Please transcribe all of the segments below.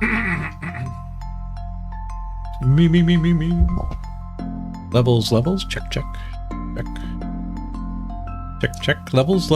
Me. Levels. Check. Check. Levels.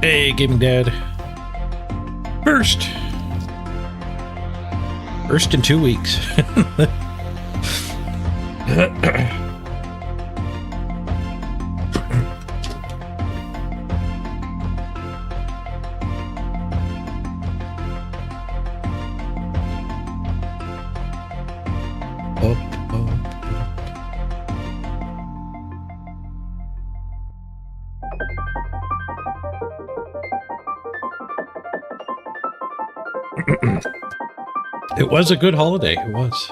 Hey, Gaming Dad. First in 2 weeks. It was a good holiday. It was.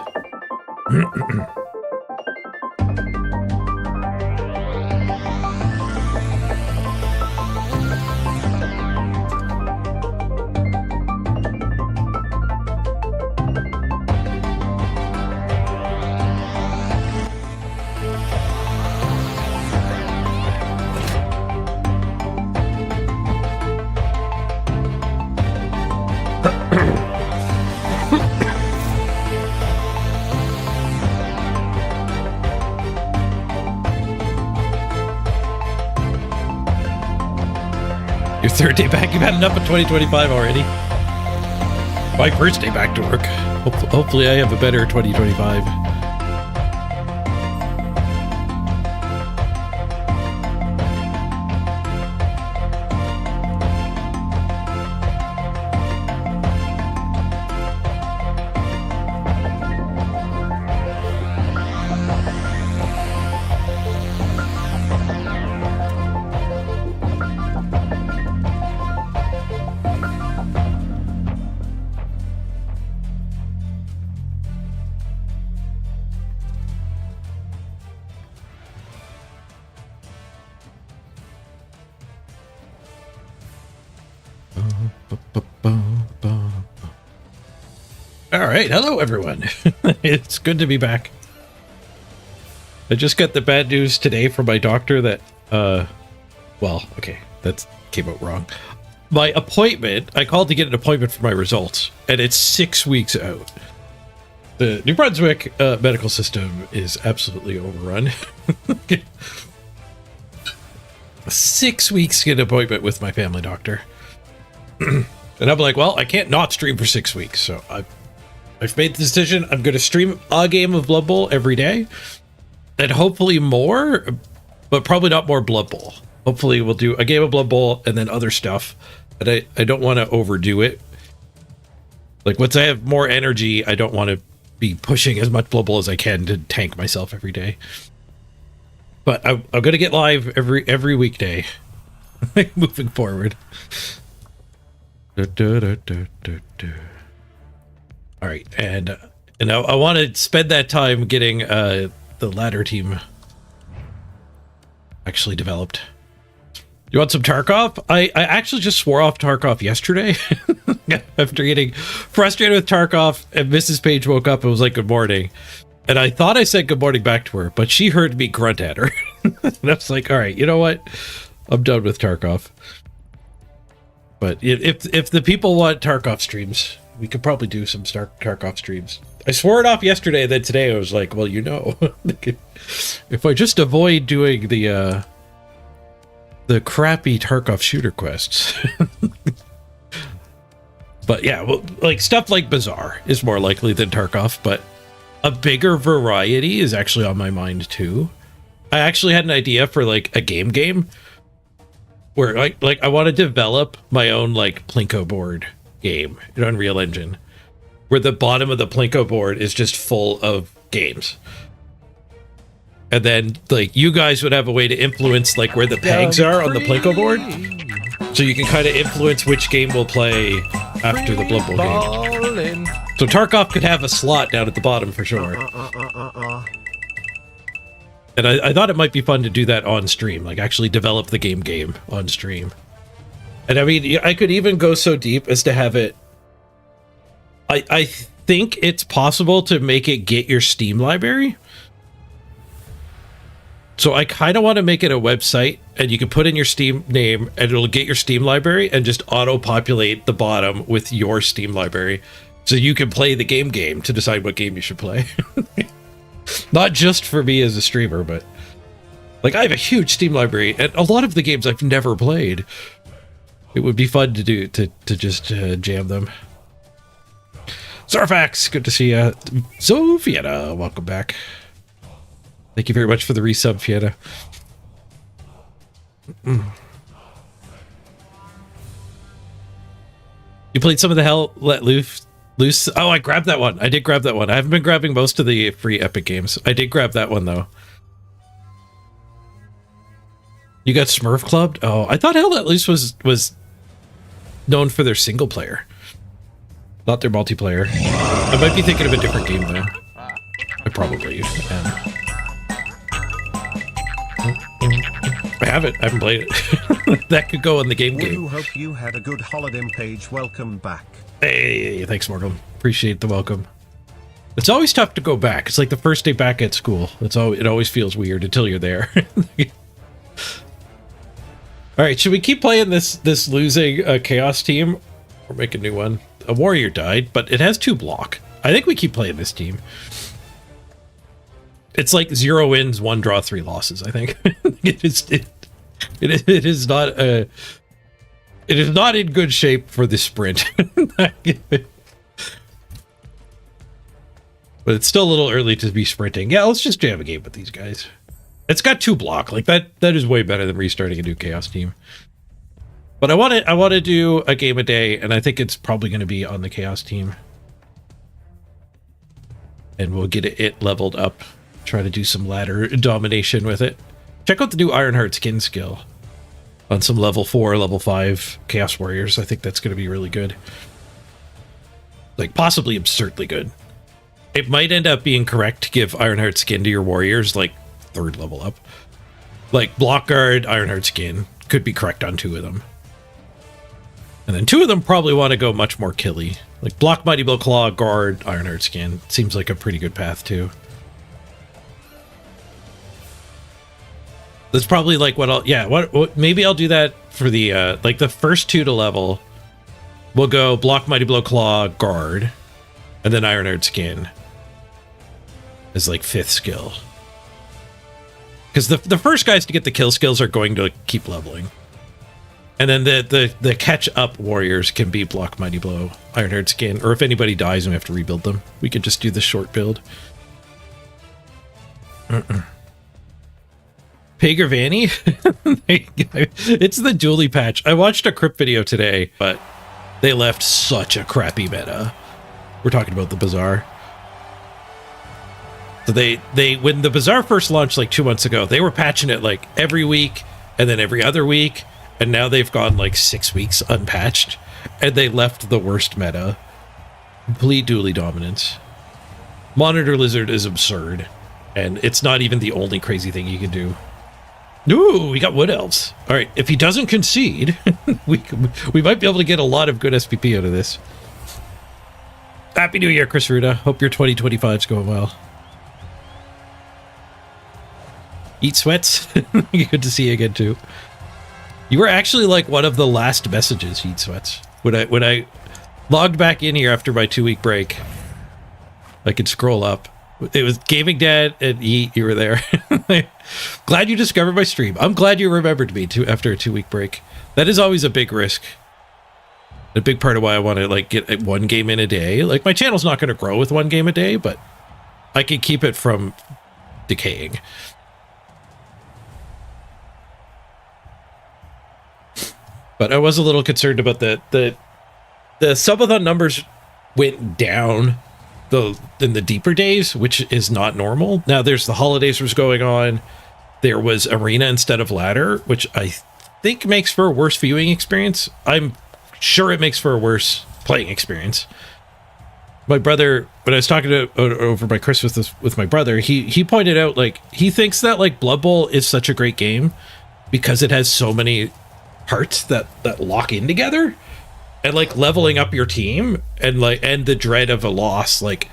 Your third day back? You've had enough of 2025 already. My first day back to work. Hopefully I have a better 2025. All right, hello everyone. It's good to be back. I just got the bad news today from my doctor that, well, okay, that came out wrong. My appointment, I called to get an appointment for my results, and it's 6 weeks out. The New Brunswick medical system is absolutely overrun. 6 weeks to get an appointment with my family doctor. And I'm like, well, I can't not stream for 6 weeks, so I've made the decision. I'm going to stream a game of Blood Bowl every day, and hopefully more, but probably not more Blood Bowl. Hopefully we'll do a game of Blood Bowl and then other stuff, but I don't want to overdo it. Like, once I have more energy, I don't want to be pushing as much Blood Bowl as I can to tank myself every day. But I'm going to get live every weekday moving forward. All right, and I want to spend that time getting the ladder team actually developed. You want some Tarkov? I actually just swore off Tarkov yesterday after getting frustrated with Tarkov, and Mrs. Page woke up and was like, good morning. And I thought I said good morning back to her, but she heard me grunt at her. And I was like, all right, you know what? I'm done with Tarkov. But if the people want Tarkov streams, we could probably do some Tarkov streams. I swore it off yesterday, then today I was like, well, you know, if I just avoid doing the crappy Tarkov shooter quests. But yeah, well, like stuff like Bazaar is more likely than Tarkov, but a bigger variety is actually on my mind too. I actually had an idea for like a game, where like I want to develop my own like Plinko board game in Unreal Engine, where the bottom of the Plinko board is just full of games. And then like you guys would have a way to influence like where the pegs are on the Plinko board. So you can kind of influence which game we'll play after the Blood Bowl game. So Tarkov could have a slot down at the bottom for sure. And I thought it might be fun to do that on stream, like actually develop the game on stream. And I mean, I could even go so deep as to have it... I think it's possible to make it get your Steam library. So I kind of want to make it a website, and you can put in your Steam name, and it'll get your Steam library and just auto-populate the bottom with your Steam library. So you can play the game to decide what game you should play. Not just for me as a streamer, but... like, I have a huge Steam library, and a lot of the games I've never played. It would be fun to do, to just jam them. Zarfax, good to see you. Sofieta, welcome back. Thank you very much for the resub, Fieta. You played some of the Hell Let Loose? Oh, I grabbed that one. I did grab that one. I haven't been grabbing most of the free Epic games. I did grab that one, though. You got Smurf Clubbed? Oh, I thought Hell Let Loose was known for their single player, not their multiplayer. I might be thinking of a different game, though. I probably am. I haven't played it. That could go on the game. Hope you had a good holiday page. Welcome back. Hey, thanks, Morgan. Appreciate the welcome. It's always tough to go back. It's like the first day back at school. It always feels weird until you're there. All right, should we keep playing this losing Chaos team or make a new one? A warrior died, but it has 2 block. I think we keep playing this team. It's like 0 wins, 1 draw, 3 losses. I think it is not in good shape for the sprint. But it's still a little early to be sprinting. Yeah, let's just jam a game with these guys. It's got 2 block. Like that is way better than restarting a new Chaos team. But I want to do a game a day, and I think it's probably going to be on the Chaos team. And we'll get it leveled up. Try to do some ladder domination with it. Check out the new Ironheart skin skill on some level 4, level 5 Chaos Warriors. I think that's going to be really good. Like, possibly absurdly good. It might end up being correct to give Ironheart skin to your warriors, like, 3rd level up. Like, Block Guard, Ironheart skin. Could be correct on 2 of them. And then 2 of them probably want to go much more killy. Like, Block Mighty Blow Claw, Guard, Ironheart skin. Seems like a pretty good path, too. That's probably like what I'll... yeah, what maybe I'll do that for the, like, the first 2 to level. We'll go Block Mighty Blow Claw, Guard, and then Ironheart skin as, like, 5th skill. Because the first guys to get the kill skills are going to keep leveling. And then the catch-up warriors can be Block Mighty Blow, Ironheart skin, or if anybody dies and we have to rebuild them, we can just do the short build. Pager Vanny? It's the dually patch. I watched a Crypt video today, but they left such a crappy meta. We're talking about the Bazaar. So they when the Bazaar first launched like 2 months ago, they were patching it like every week and then every other week, and now they've gone like 6 weeks unpatched, and they left the worst meta. Complete dually dominance. Monitor Lizard is absurd, and it's not even the only crazy thing you can do. Ooh, we got Wood Elves. All right, if he doesn't concede, we might be able to get a lot of good SPP out of this. Happy New Year, Chris Ruda. Hope your 2025's going well. Eat Sweats. Good to see you again, too. You were actually like one of the last messages, Eat Sweats. When I logged back in here after my 2-week break, I could scroll up. It was Gaming Dad and Eat. You were there. Glad you discovered my stream. I'm glad you remembered me too after a 2-week break. That is always a big risk. A big part of why I want to like get 1 game in a day. Like, my channel's not going to grow with 1 game a day, but I can keep it from decaying. But I was a little concerned about the subathon numbers went down in the deeper days, which is not normal. Now there's the holidays was going on. There was arena instead of ladder, which I think makes for a worse viewing experience. I'm sure it makes for a worse playing experience. My brother, when I was talking over my Christmas with my brother, he pointed out, like, he thinks that, like, Blood Bowl is such a great game because it has so many parts that lock in together, and, like, leveling up your team and the dread of a loss, like,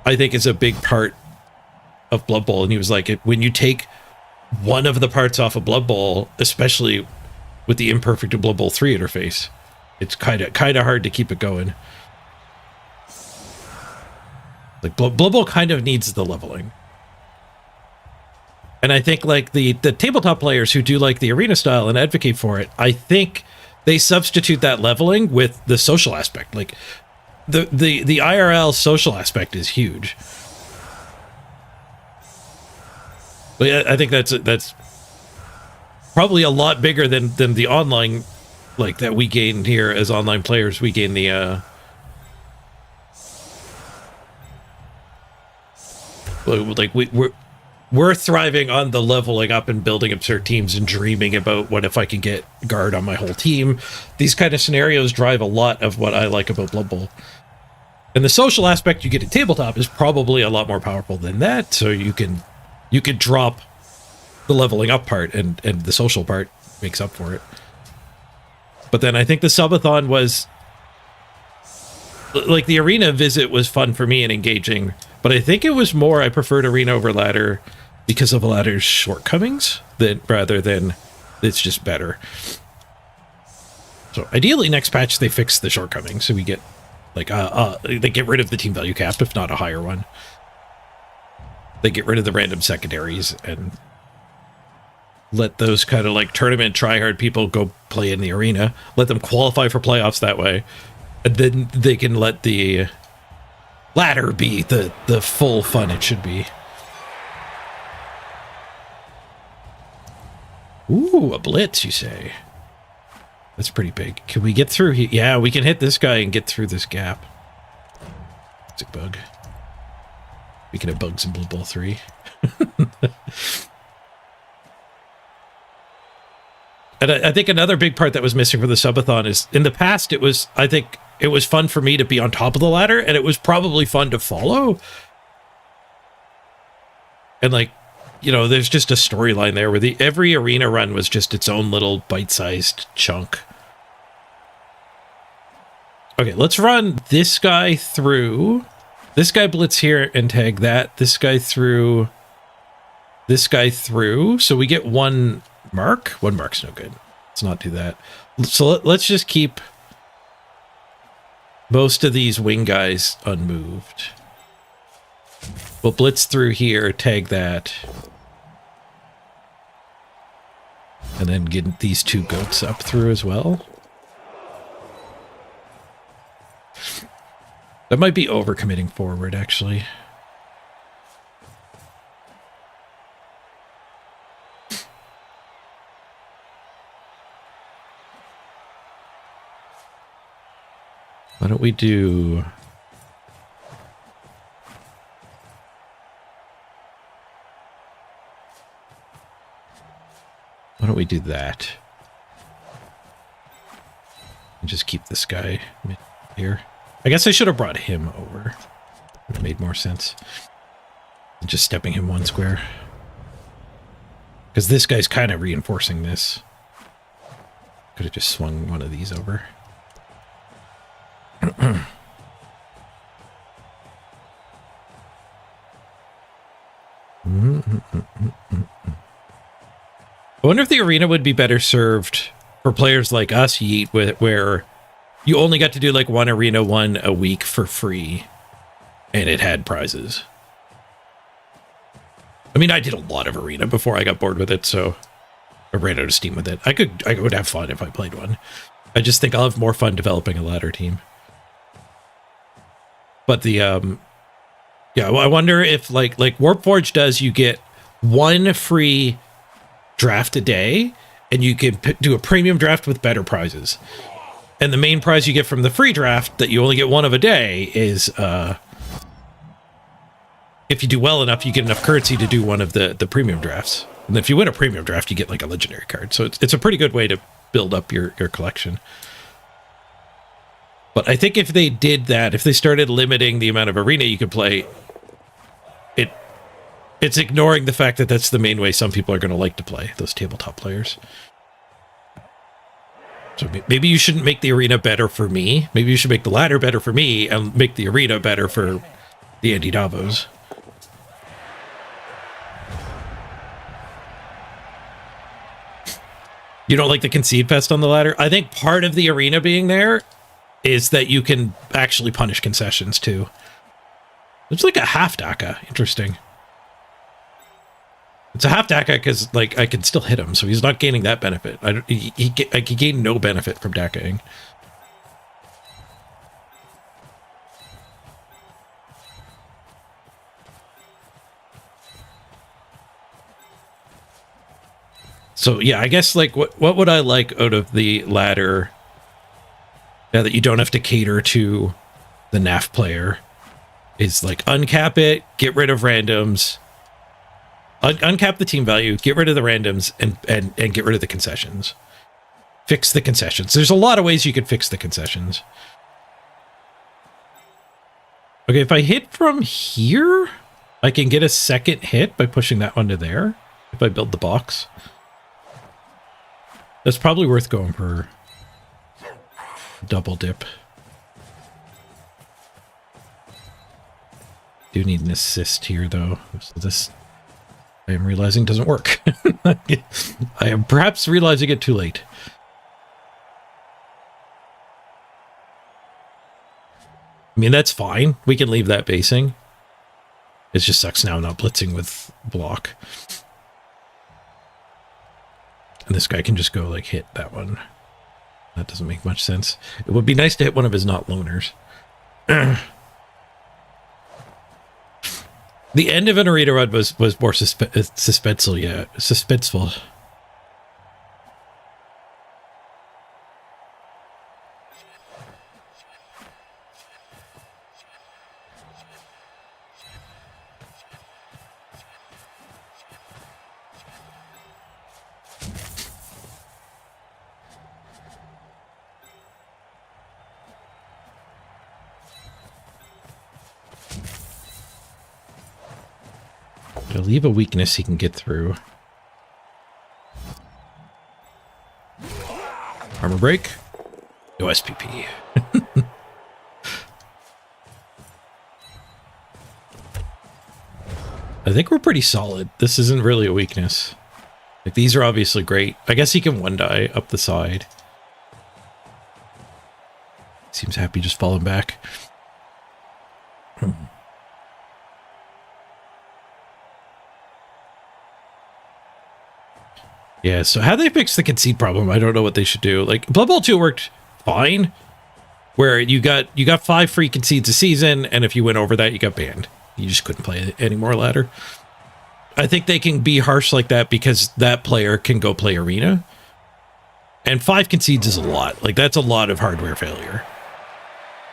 I think is a big part of Blood Bowl. And he was like, when you take one of the parts off of Blood Bowl, especially with the imperfect Blood Bowl 3 interface, it's kind of hard to keep it going. Like, Blood Bowl kind of needs the leveling. And I think, like, the tabletop players who do like the arena style and advocate for it, I think they substitute that leveling with the social aspect. Like, the IRL social aspect is huge. But yeah, I think that's probably a lot bigger than the online, like, that we gain here as online players. We gain the like, we're thriving on the leveling up and building absurd teams and dreaming about what if I can get guard on my whole team. These kind of scenarios drive a lot of what I like about Blood Bowl. And the social aspect you get at tabletop is probably a lot more powerful than that. So you can drop the leveling up part, and the social part makes up for it. But then I think the subathon was, like, the arena visit was fun for me and engaging, but I think it was more, I preferred arena over ladder because of ladder's shortcomings rather than it's just better. So ideally next patch they fix the shortcomings, so we get, like, they get rid of the team value cap, if not a higher one. They get rid of the random secondaries and let those kind of, like, tournament tryhard people go play in the arena. Let them qualify for playoffs that way. And then they can let the ladder be the full fun it should be. Ooh, a blitz, you say? That's pretty big. Can we get through here? Yeah, we can hit this guy and get through this gap. It's a bug. We can have bugs in Blood Bowl 3. And I think another big part that was missing for the subathon is, in the past, I think it was fun for me to be on top of the ladder, and it was probably fun to follow. And, like, you know, there's just a storyline there where every arena run was just its own little bite-sized chunk. Okay, let's run this guy through. This guy blitz here and tag that. This guy through. This guy through. So we get one mark. One mark's no good. Let's not do that. So let's just keep most of these wing guys unmoved. We'll blitz through here, tag that. And then get these two goats up through as well. That might be overcommitting forward, actually. Why don't we do... Why don't we do that? And just keep this guy here. I guess I should have brought him over. It made more sense than just stepping him one square. Because this guy's kind of reinforcing this. Could have just swung one of these over. I wonder if the arena would be better served for players like us, Yeet, where you only got to do, like, one arena one a week for free, and it had prizes. I mean, I did a lot of arena before I got bored with it, so I ran out of steam with it. I would have fun if I played one. I just think I'll have more fun developing a ladder team. But the yeah, well, I wonder if like Warpforge does, you get one free draft a day, and you can do a premium draft with better prizes. And the main prize you get from the free draft that you only get one of a day is, if you do well enough, you get enough currency to do one of the premium drafts. And if you win a premium draft, you get like a legendary card. So it's a pretty good way to build up your collection. But I think if they did that, if they started limiting the amount of arena you could play, it's ignoring the fact that that's the main way some people are going to like to play, those tabletop players. So maybe you shouldn't make the arena better for me. Maybe you should make the ladder better for me and make the arena better for the Andy Davos. You don't like the concede fest on the ladder? I think part of the arena being there is that you can actually punish concessions too. It's like a half DACA. Interesting. It's a half DACA because, like, I can still hit him, so he's not gaining that benefit. He gained no benefit from DACAing. So yeah, I guess like what would I like out of the ladder? Now that you don't have to cater to the NAF player, is like uncap it, get rid of randoms. Uncap the team value, get rid of the randoms, and get rid of the concessions. Fix the concessions. There's a lot of ways you could fix the concessions. Okay, if I hit from here, I can get a second hit by pushing that one to there. If I build the box. That's probably worth going for double dip. Do need an assist here, though. So this... I am realizing doesn't work. I am perhaps realizing it too late. I mean, that's fine. We can leave that basing. It just sucks now not blitzing with block. And this guy can just go, like, hit that one. That doesn't make much sense. It would be nice to hit one of his not loners. The end of an arena run was more suspenseful, yeah. Suspenseful. To leave a weakness he can get through. Armor break. No SPP. I think we're pretty solid. This isn't really a weakness. Like, these are obviously great. I guess he can one die up the side. Seems happy just falling back. Yeah, so how they fix the concede problem, I don't know what they should do. Like, Blood Bowl 2 worked fine, where you got 5 free concedes a season, and if you went over that, you got banned. You just couldn't play any more ladder. I think they can be harsh like that because that player can go play arena. And 5 concedes is a lot. Like, that's a lot of hardware failure.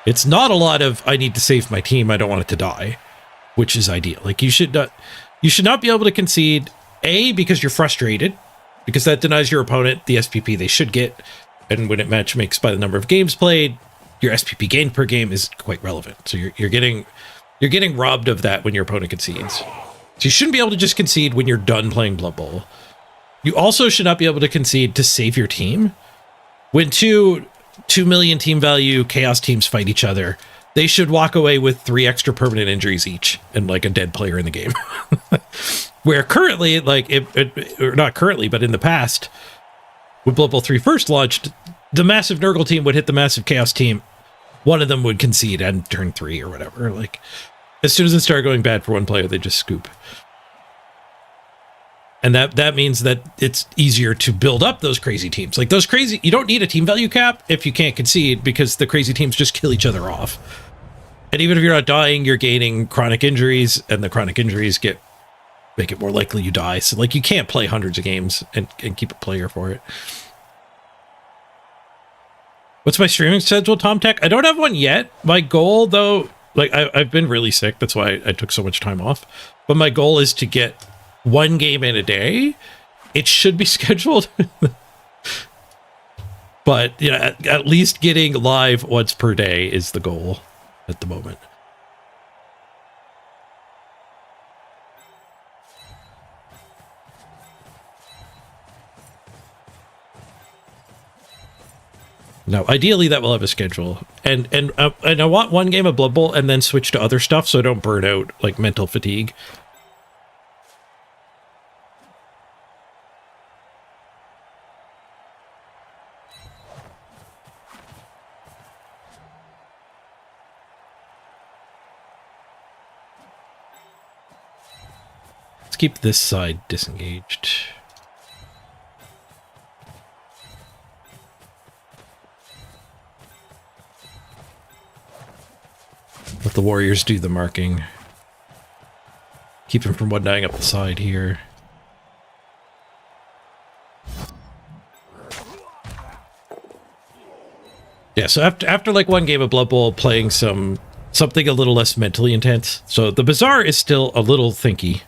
It's not a lot of, I need to save my team, I don't want it to die, which is ideal. Like, you should not be able to concede, A, because you're frustrated, because that denies your opponent the SPP they should get, and when it match makes by the number of games played, your SPP gained per game is quite relevant. So you're getting robbed of that when your opponent concedes. So you shouldn't be able to just concede when you're done playing Blood Bowl. You also should not be able to concede to save your team. When 2 million team value chaos teams fight each other, they should walk away with 3 extra permanent injuries each and like a dead player in the game. Where currently, like, or not currently, but in the past, when Blood Bowl 3 first launched, the massive Nurgle team would hit the massive Chaos team. One of them would concede on turn 3 or whatever. Like, as soon as it started going bad for one player, they just scoop. And that means that it's easier to build up those crazy teams. Like, those crazy, you don't need a team value cap if you can't concede, because the crazy teams just kill each other off. And even if you're not dying, you're gaining chronic injuries, and the chronic injuries get make it more likely you die. So like you can't play hundreds of games and keep a player for it. What's my streaming schedule, Tom Tech? I don't have one yet. My goal, though, like I've been really sick. That's why I took so much time off. But my goal is to get one game in a day. It should be scheduled. But you know, at least getting live once per day is the goal at the moment. No, ideally that will have a schedule, and I want one game of Blood Bowl and then switch to other stuff so I don't burn out like mental fatigue. Let's keep this side disengaged. Let the warriors do the marking. Keep him from one dying up the side here. Yeah, so after like one game of Blood Bowl, playing something a little less mentally intense. So the Bazaar is still a little thinky,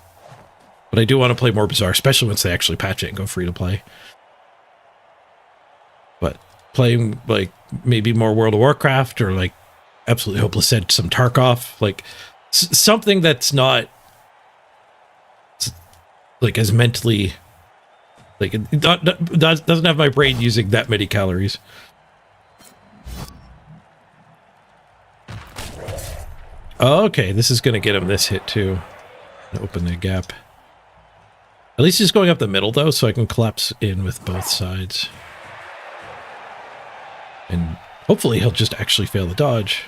but I do want to play more Bazaar, especially once they actually patch it and go free to play. But playing like maybe more World of Warcraft or like Absolutely Hopeless said some Tarkov, like something that's not like as mentally, like it doesn't have my brain using that many calories. Oh, okay, this is going to get him this hit too. Open the gap. At least he's going up the middle though, so I can collapse in with both sides. And hopefully he'll just actually fail the dodge.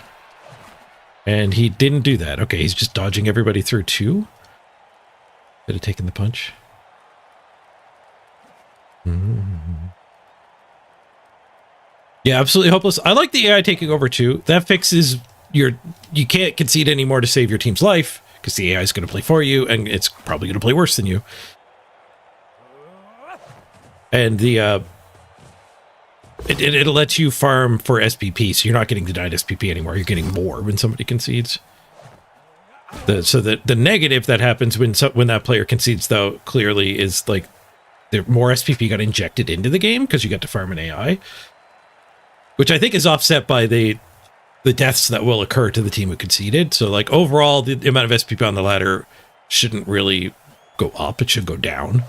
And he didn't do that. Okay, he's just dodging everybody through too. Could have taken the punch. Yeah, Absolutely Hopeless. I like the AI taking over too. That fixes you can't concede anymore to save your team's life because the AI is going to play for you and it's probably going to play worse than you. And the it'll let you farm for SPP, so you're not getting denied SPP anymore. You're getting more when somebody concedes. So the negative that happens when that player concedes, though, clearly is like more SPP got injected into the game because you got to farm an AI, which I think is offset by the deaths that will occur to the team who conceded. So like overall, the amount of SPP on the ladder shouldn't really go up. It should go down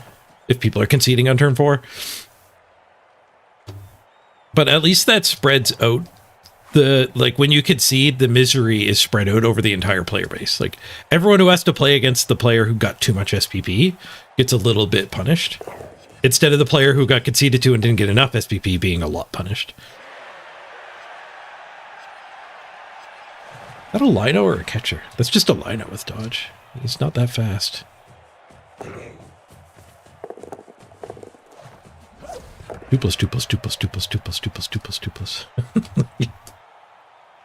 if people are conceding on turn 4. But at least that spreads out like when you concede, the misery is spread out over the entire player base. Like everyone who has to play against the player who got too much SPP gets a little bit punished, instead of the player who got conceded to and didn't get enough SPP being a lot punished. Is that a Lino or a catcher? That's just a Lino with dodge. He's not that fast. Two plus.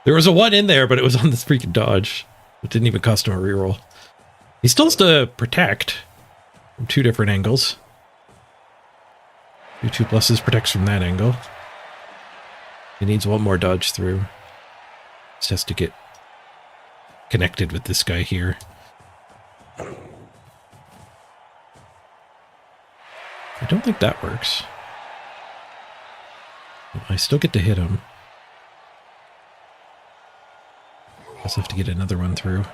There was a 1 in there, but it was on this freaking dodge. It didn't even cost him a reroll. He still has to protect from 2 different angles. 2 pluses protects from that angle. He needs 1 more dodge through. Just has to get connected with this guy here. I don't think that works. I still get to hit him. Also have to get another one through.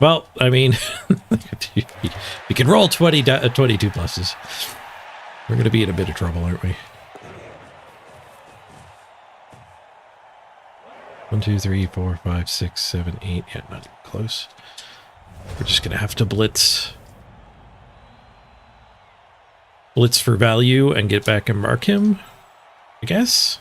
Well, I mean, you can roll 22 pluses. We're going to be in a bit of trouble, aren't we? 1, 2, 3, 4, 5, 6, 7, 8. Yeah, not even close. We're just going to have to blitz for value and get back and mark him, I guess.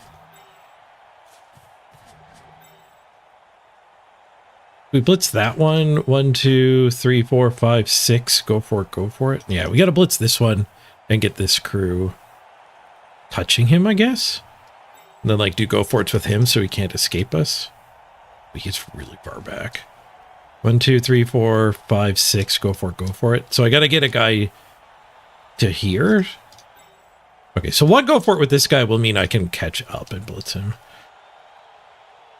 We blitz that one. 1, 2, 3, 4, 5, 6. Go for it. Yeah, we got to blitz this one and get this crew touching him, I guess. And then like do go for it with him so he can't escape us. But he's really far back. 1, 2, 3, 4, 5, 6. Go for it. Go for it. So I got to get a guy to here. Okay, so 1 go for it with this guy will mean I can catch up and blitz him.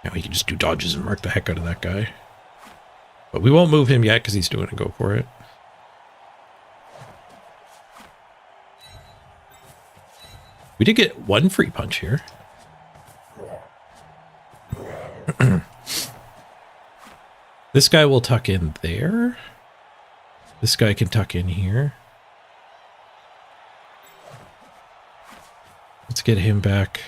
Now we can just do dodges and mark the heck out of that guy. But we won't move him yet because he's doing a go for it. We did get 1 free punch here. This guy will tuck in there. This guy can tuck in here. Let's get him back.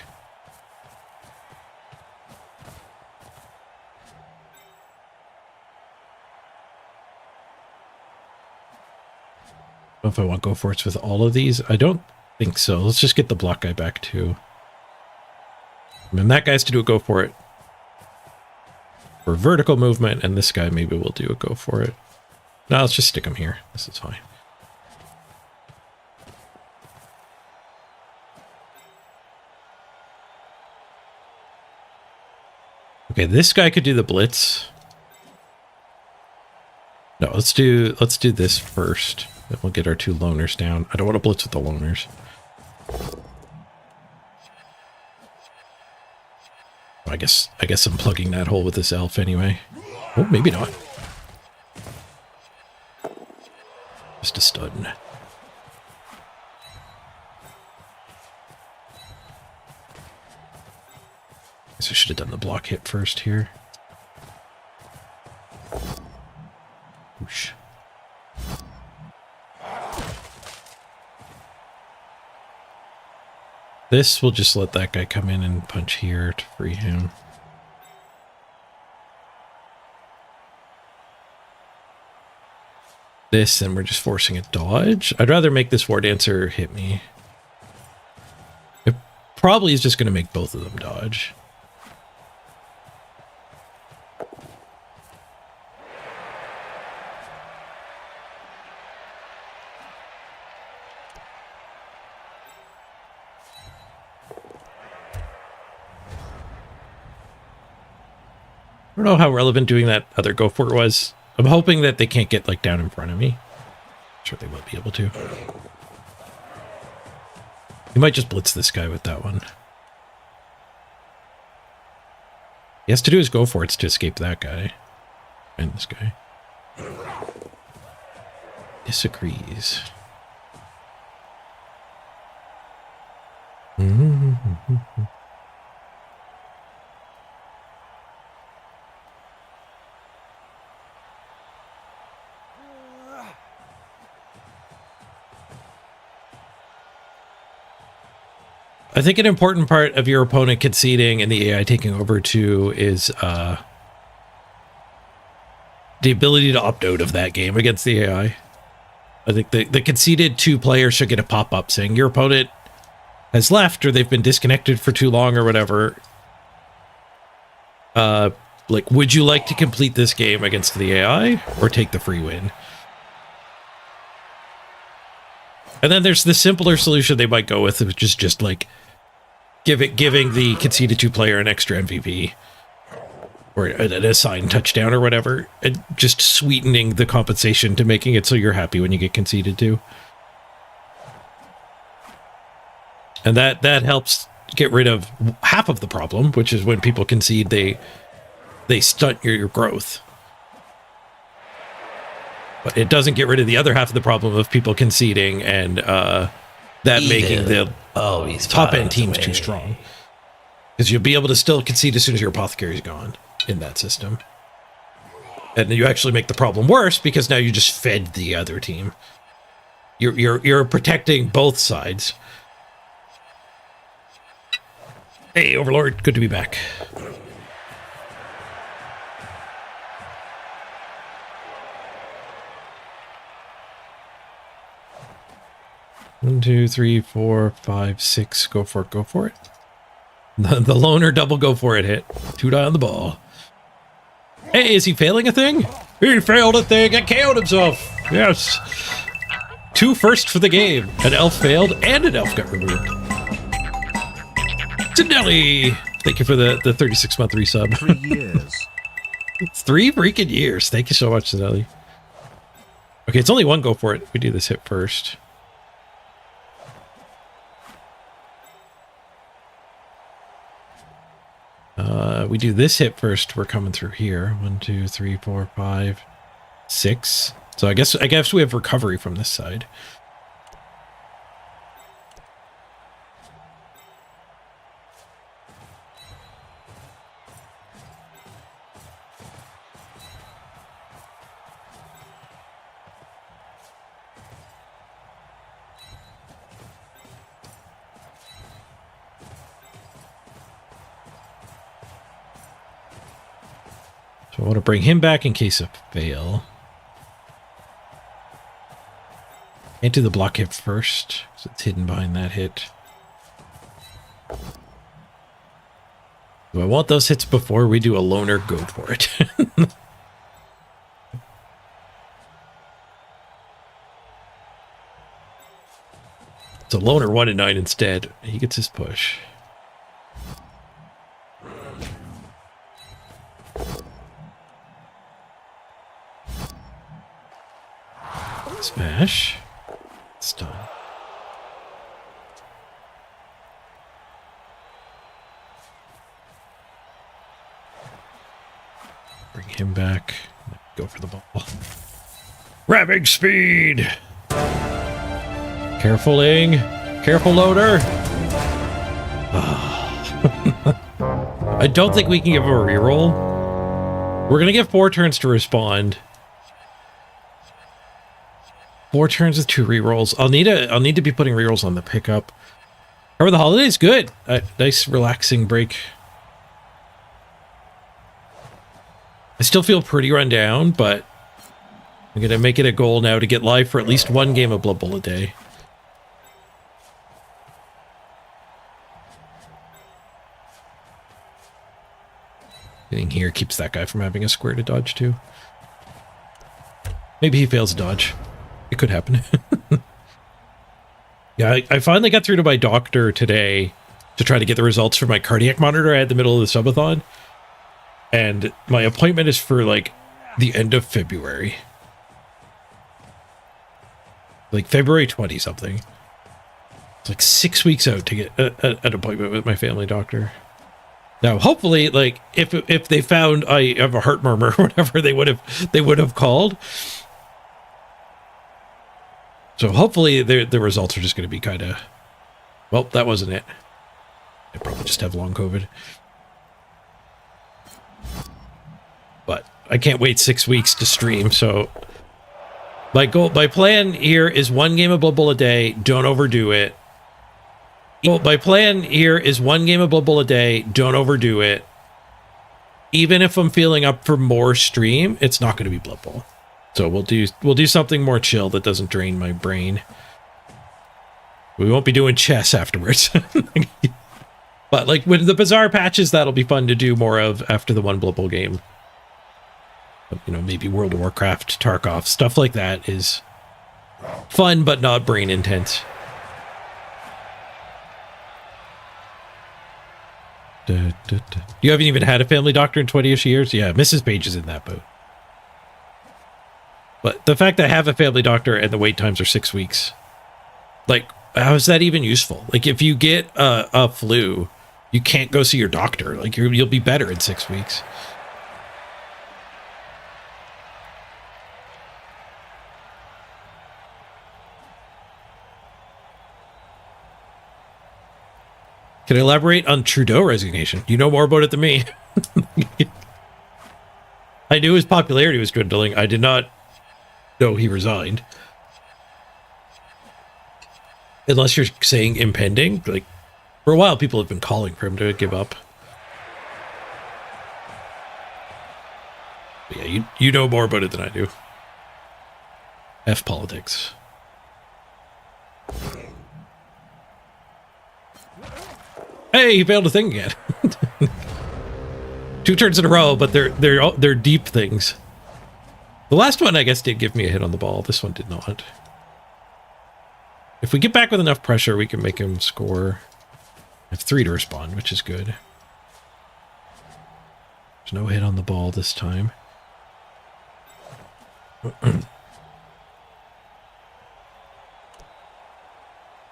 I don't know if I want go for it with all of these. I don't think so. Let's just get the block guy back too. And that guy's to do a go for it for vertical movement, and this guy maybe will do a go for it. No, let's just stick him here. This is fine. Okay, this guy could do the blitz. No, let's do this first. Then we'll get our 2 loners down. I don't want to blitz with the loners. I guess I'm plugging that hole with this elf anyway. Oh, maybe not. Just a stun. Guess I should have done the block hit first here. Whoosh. This will just let that guy come in and punch here to free him. This, and we're just forcing a dodge. I'd rather make this War Dancer hit me. It probably is just going to make both of them dodge. I don't know how relevant doing that other go for it was. I'm hoping that they can't get like down in front of me. I'm sure they will be able to. You might just blitz this guy with that one. He has to do his go for it to escape that guy. And this guy. Disagrees. I think an important part of your opponent conceding and the AI taking over too is the ability to opt out of that game against the AI. I think the conceded 2 players should get a pop-up saying your opponent has left or they've been disconnected for too long or whatever. Like, would you like to complete this game against the AI or take the free win? And then there's the simpler solution they might go with, which is just like giving the conceded 2 player an extra MVP or an assigned touchdown or whatever, and just sweetening the compensation to making it so you're happy when you get conceded 2. And that helps get rid of half of the problem, which is when people concede, they stunt your growth. But it doesn't get rid of the other half of the problem of people conceding and that making the top end teams too strong. Because you'll be able to still concede as soon as your apothecary's gone in that system. And you actually make the problem worse because now you just fed the other team. You're protecting both sides. Hey, Overlord, good to be back. One, 2, 3, 4, 5, 6. Go for it. Go for it. The loner double go for it hit. 2 die on the ball. Hey, is he failing a thing? He failed a thing and KO'd himself. Yes. 2 firsts for the game. An elf failed and an elf got removed. Tinelli, thank you for the 36-month resub. 3 years. It's 3 freaking years. Thank you so much, Zanelli. Okay, it's only one go for it. We do this hit first. We do this hit first. We're coming through here. 1, 2, 3, 4, 5, 6. So I guess we have recovery from this side. So I want to bring him back in case of fail. Can't do the block hit first, because it's hidden behind that hit. Do I want those hits before we do a loner? Go for it. It's a loner 1 and 9 instead. He gets his push. Smash. It's done. Bring him back. Go for the ball. Ramming speed! Careful, Ing. Careful, loader. I don't think we can give him a reroll. We're going to give 4 turns to respond. 4 turns with 2 rerolls. I'll need to be putting rerolls on the pickup. However, the holiday's good. Nice relaxing break. I still feel pretty run down, but I'm gonna make it a goal now to get live for at least 1 game of Blood Bowl a day. Getting here keeps that guy from having a square to dodge too. Maybe he fails a dodge. It could happen. Yeah, I finally got through to my doctor today to try to get the results for my cardiac monitor. I had the middle of the subathon. And my appointment is for, like, the end of February. Like, February 20-something. It's like 6 weeks out to get an appointment with my family doctor. Now, hopefully, like, if they found I have a heart murmur or whatever, they would have called. So hopefully the results are just going to be kind of, well, that wasn't it. I probably just have long COVID. But I can't wait 6 weeks to stream, so my plan here is 1 game of Blood Bowl a day. Don't overdo it. Well, my plan here is 1 game of Blood Bowl a day. Don't overdo it. Even if I'm feeling up for more stream, it's not going to be Blood Bowl. So we'll do something more chill that doesn't drain my brain. We won't be doing chess afterwards. But like with the Bazaar patches, that'll be fun to do more of after the 1 Blood Bowl game. You know, maybe World of Warcraft, Tarkov, stuff like that is fun but not brain intense. You haven't even had a family doctor in 20-ish years? Yeah, Mrs. Page is in that boat. But the fact that I have a family doctor and the wait times are 6 weeks, like, how is that even useful? Like, if you get a flu, you can't go see your doctor. Like, you'll be better in 6 weeks. Can I elaborate on Trudeau resignation? You know more about it than me. I knew his popularity was dwindling. I did not know he resigned. Unless you're saying impending. Like, for a while, people have been calling for him to give up. But yeah, you know more about it than I do. F politics. Hey, he failed a thing again. 2 turns in a row, but they're deep things. The last one, I guess, did give me a hit on the ball. This one did not. If we get back with enough pressure, we can make him score. I have 3 to respond, which is good. There's no hit on the ball this time. I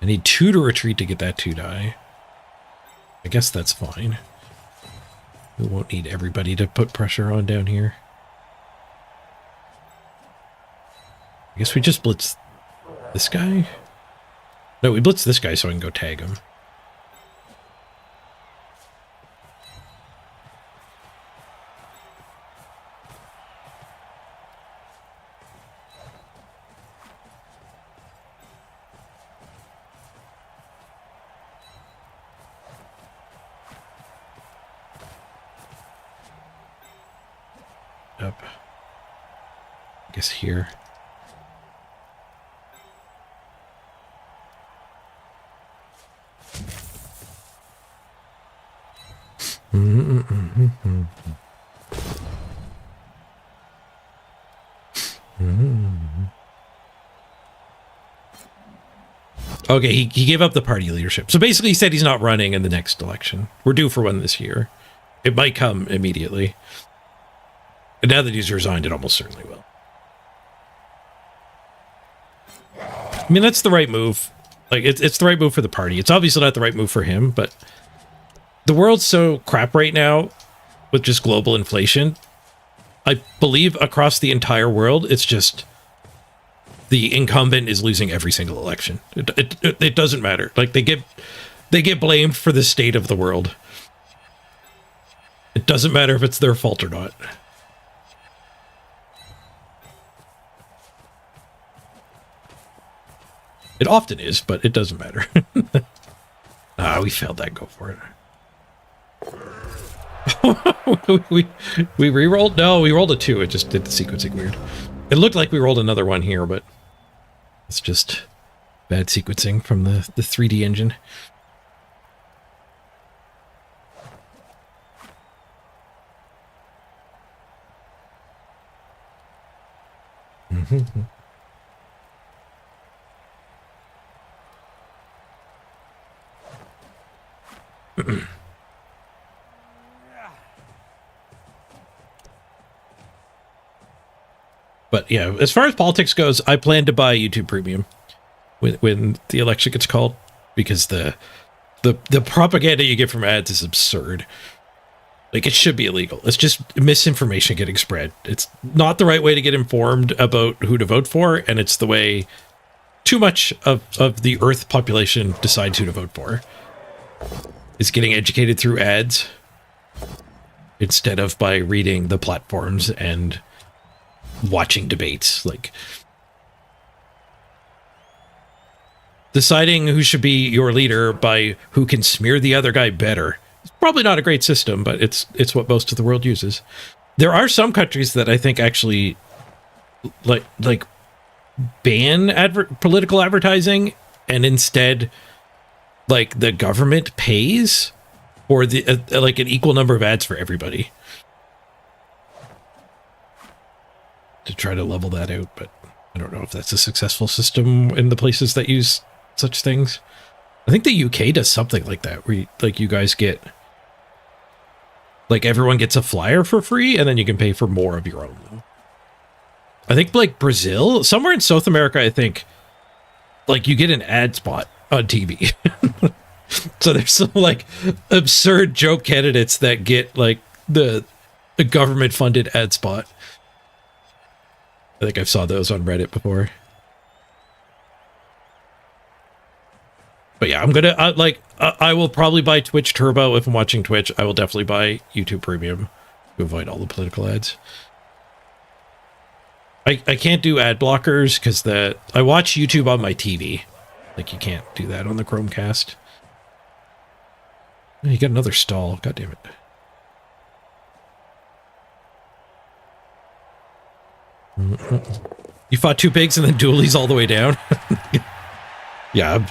need 2 to retreat to get that 2 die. I guess that's fine. We won't need everybody to put pressure on down here. I guess we just blitz this guy? No, we blitz this guy so I can go tag him. Up. I guess here. Okay, he gave up the party leadership. So basically he said he's not running in the next election. We're due for one this year. It might come immediately. And now that he's resigned, it almost certainly will. I mean, that's the right move. Like, it's the right move for the party. It's obviously not the right move for him, but the world's so crap right now with just global inflation. I believe across the entire world, it's just the incumbent is losing every single election. It doesn't matter. Like, they get blamed for the state of the world. It doesn't matter if it's their fault or not. It often is, but it doesn't matter. We failed that. Go for it. we re-rolled? No, we rolled a 2. It just did the sequencing weird. It looked like we rolled another one here, but it's just bad sequencing from the 3D engine. But yeah, as far as politics goes, I plan to buy YouTube Premium when the election gets called, because the propaganda you get from ads is absurd. Like, it should be illegal. It's just misinformation getting spread. It's not the right way to get informed about who to vote for, and it's the way too much of the Earth population decides who to vote for. Is getting educated through ads instead of by reading the platforms and watching debates. Like, deciding who should be your leader by who can smear the other guy better. It's probably not a great system, but it's what most of the world uses. There are some countries that I think actually like ban political advertising, and instead, like, the government pays for the like an equal number of ads for everybody to try to level that out. But I don't know if that's a successful system in the places that use such things. I think the UK does something like that, where you guys get, like, everyone gets a flyer for free, and then you can pay for more of your own. I think, like, Brazil, somewhere in South America, I think, like, you get an ad spot on TV. So there's some, like, absurd joke candidates that get, like, the government funded ad spot. I think I've saw those on Reddit before. But yeah, I'm gonna I will probably buy Twitch Turbo if I'm watching Twitch. I will definitely buy YouTube Premium to avoid all the political ads. I can't do ad blockers because I watch YouTube on my TV. Like, you can't do that on the Chromecast. You got another stall. God damn it. You fought 2 pigs and then dualies all the way down. Yeah,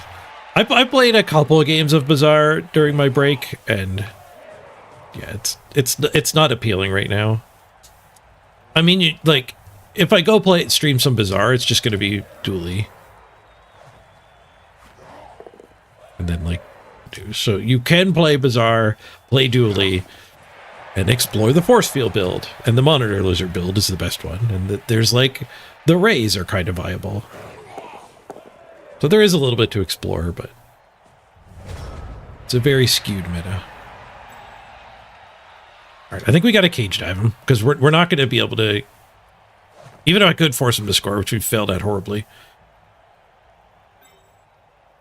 I played a couple of games of Bazaar during my break, and yeah, it's not appealing right now. I mean, like, if I go stream some Bazaar, it's just going to be dually. And then, like, so you can play Bazaar, play dually, and explore the force field build. And the monitor lizard build is the best one. And there's like, the rays are kind of viable. So there is a little bit to explore, but it's a very skewed meta. All right, I think we got to cage dive him, because we're not going to be able to, even if I could force him to score, which we failed at horribly,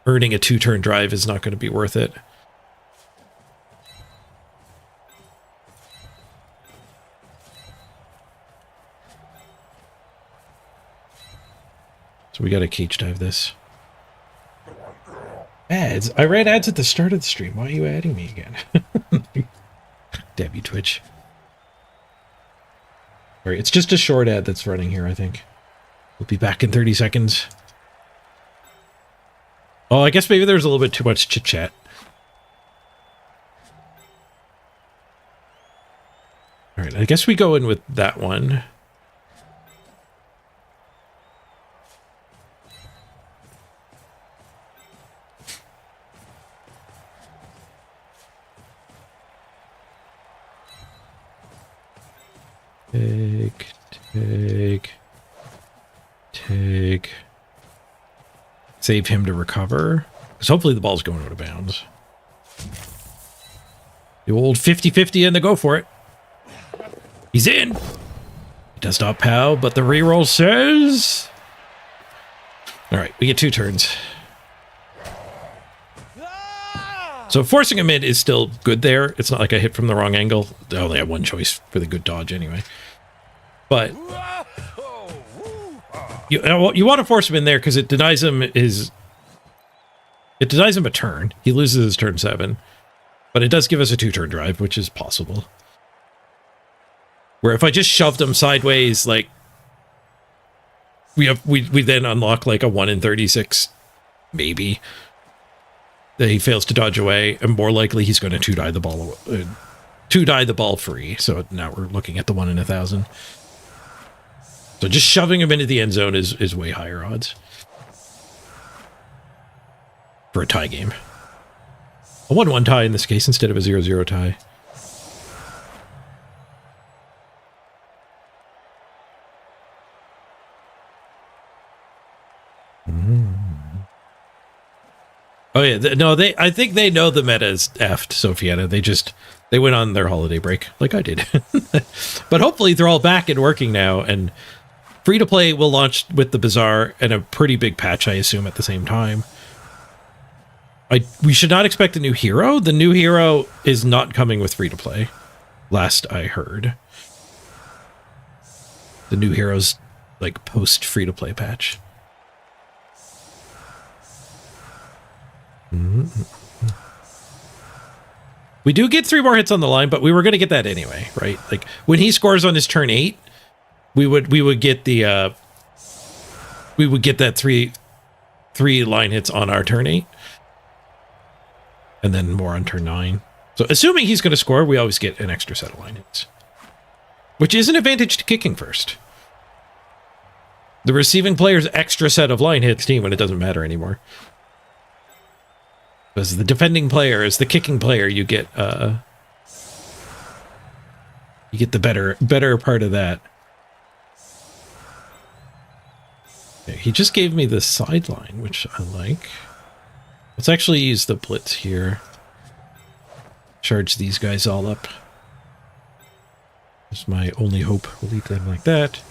earning a 2-turn drive is not going to be worth it. So we got to cage dive this. Ads. I ran ads at the start of the stream. Why are you adding me again? Damn you, Twitch. All right, it's just a short ad that's running here, I think. We'll be back in 30 seconds. Oh, I guess maybe there's a little bit too much chit-chat. All right, I guess we go in with that one. Take. Save him to recover. Because hopefully the ball's going out of bounds. The old 50-50 and the go for it. He's in. He does not pow, but the reroll says... Alright, we get 2 turns. So forcing him in is still good there. It's not like I hit from the wrong angle. I only have one choice for the good dodge anyway. But you want to force him in there because it denies him a turn. He loses his turn 7. But it does give us a 2-turn drive, which is possible. Where if I just shoved him sideways, like we then unlock like a 1 in 36, maybe. That he fails to dodge away, and more likely he's going to 2-die the ball, 2-die the ball free. So now we're looking at the 1 in 1,000. So just shoving him into the end zone is way higher odds for a tie game. A 1-1 tie in this case instead of a 0-0 tie. Oh yeah, no, I think they know the meta is effed, Sophiana. They went on their holiday break, like I did. But hopefully they're all back and working now, and free-to-play will launch with the Bazaar and a pretty big patch, I assume, at the same time. We should not expect a new hero. The new hero is not coming with free-to-play, last I heard. The new hero's, like, post-free-to-play patch. We do get 3 more hits on the line, but we were going to get that anyway, right? Like when he scores on his turn 8, we would get the we would get that three line hits on our turn 8, and then more on turn 9. So assuming he's going to score, we always get an extra set of line hits, which is an advantage to kicking first. The receiving player's extra set of line hits team when it doesn't matter anymore. As the defending player, as the kicking player, you get the better part of that. Okay, he just gave me the sideline, which I like. Let's actually use the blitz here. Charge these guys all up. That's my only hope. We'll leave them like that.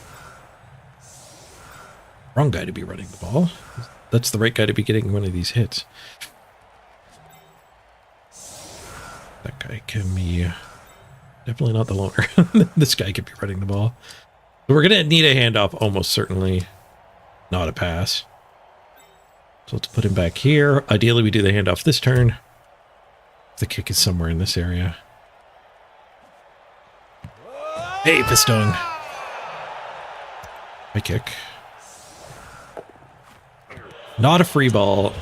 Wrong guy to be running the ball. That's the right guy to be getting one of these hits. That guy can be definitely not the loner. This guy could be running the ball. So we're going to need a handoff, almost certainly not a pass. So let's put him back here. Ideally, we do the handoff this turn. The kick is somewhere in this area. Hey, Pistone. High kick. Not a free ball.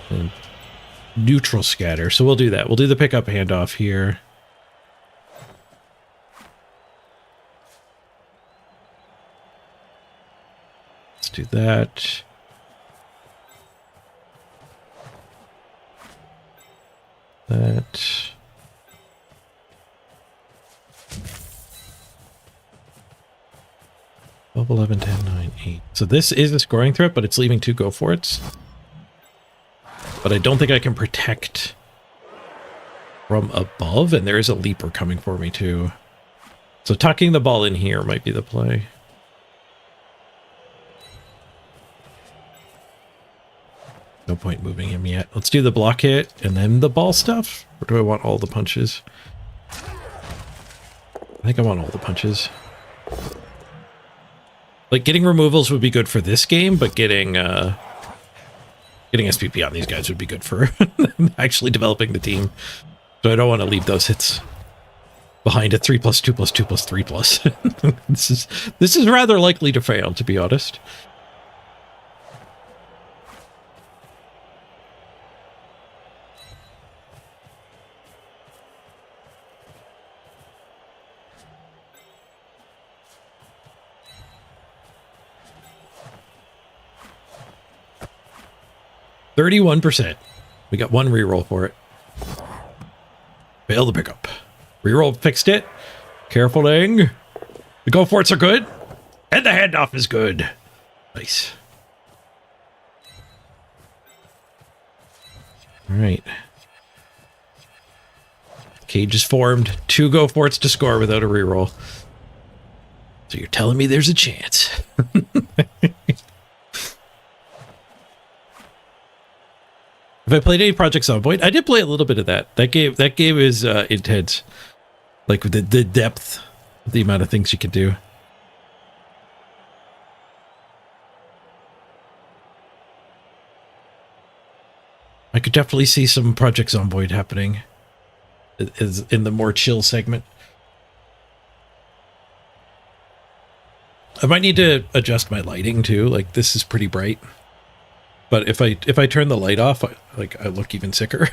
And neutral scatter, so we'll do that. We'll do the pickup handoff here. Let's do that. That. 12, 11, 10, 9, 8. So this is a scoring threat, but it's leaving 2 go for it. But I don't think I can protect from above, and there is a leaper coming for me too. So tucking the ball in here might be the play. No point moving him yet. Let's do the block hit and then the ball stuff. Or do I want all the punches? I think I want all the punches. Like, getting removals would be good for this game, but getting SPP on these guys would be good for actually developing the team. So I don't want to leave those hits behind a 3+, 2+, 2+, 3+. This is rather likely to fail, to be honest. %. We got 1 reroll for it. Fail the pickup. Reroll fixed it. Careful dang. The go for it's are good. And the handoff is good. Nice. Alright. Cage is formed. 2 go for it's to score without a reroll. So you're telling me there's a chance. If I played any Project Zomboid, I did play a little bit of that. That game is intense. Like the depth, the amount of things you can do. I could definitely see some Project Zomboid happening is in the more chill segment. I might need to adjust my lighting too. Like, this is pretty bright. But if I turn the light off, I look even sicker.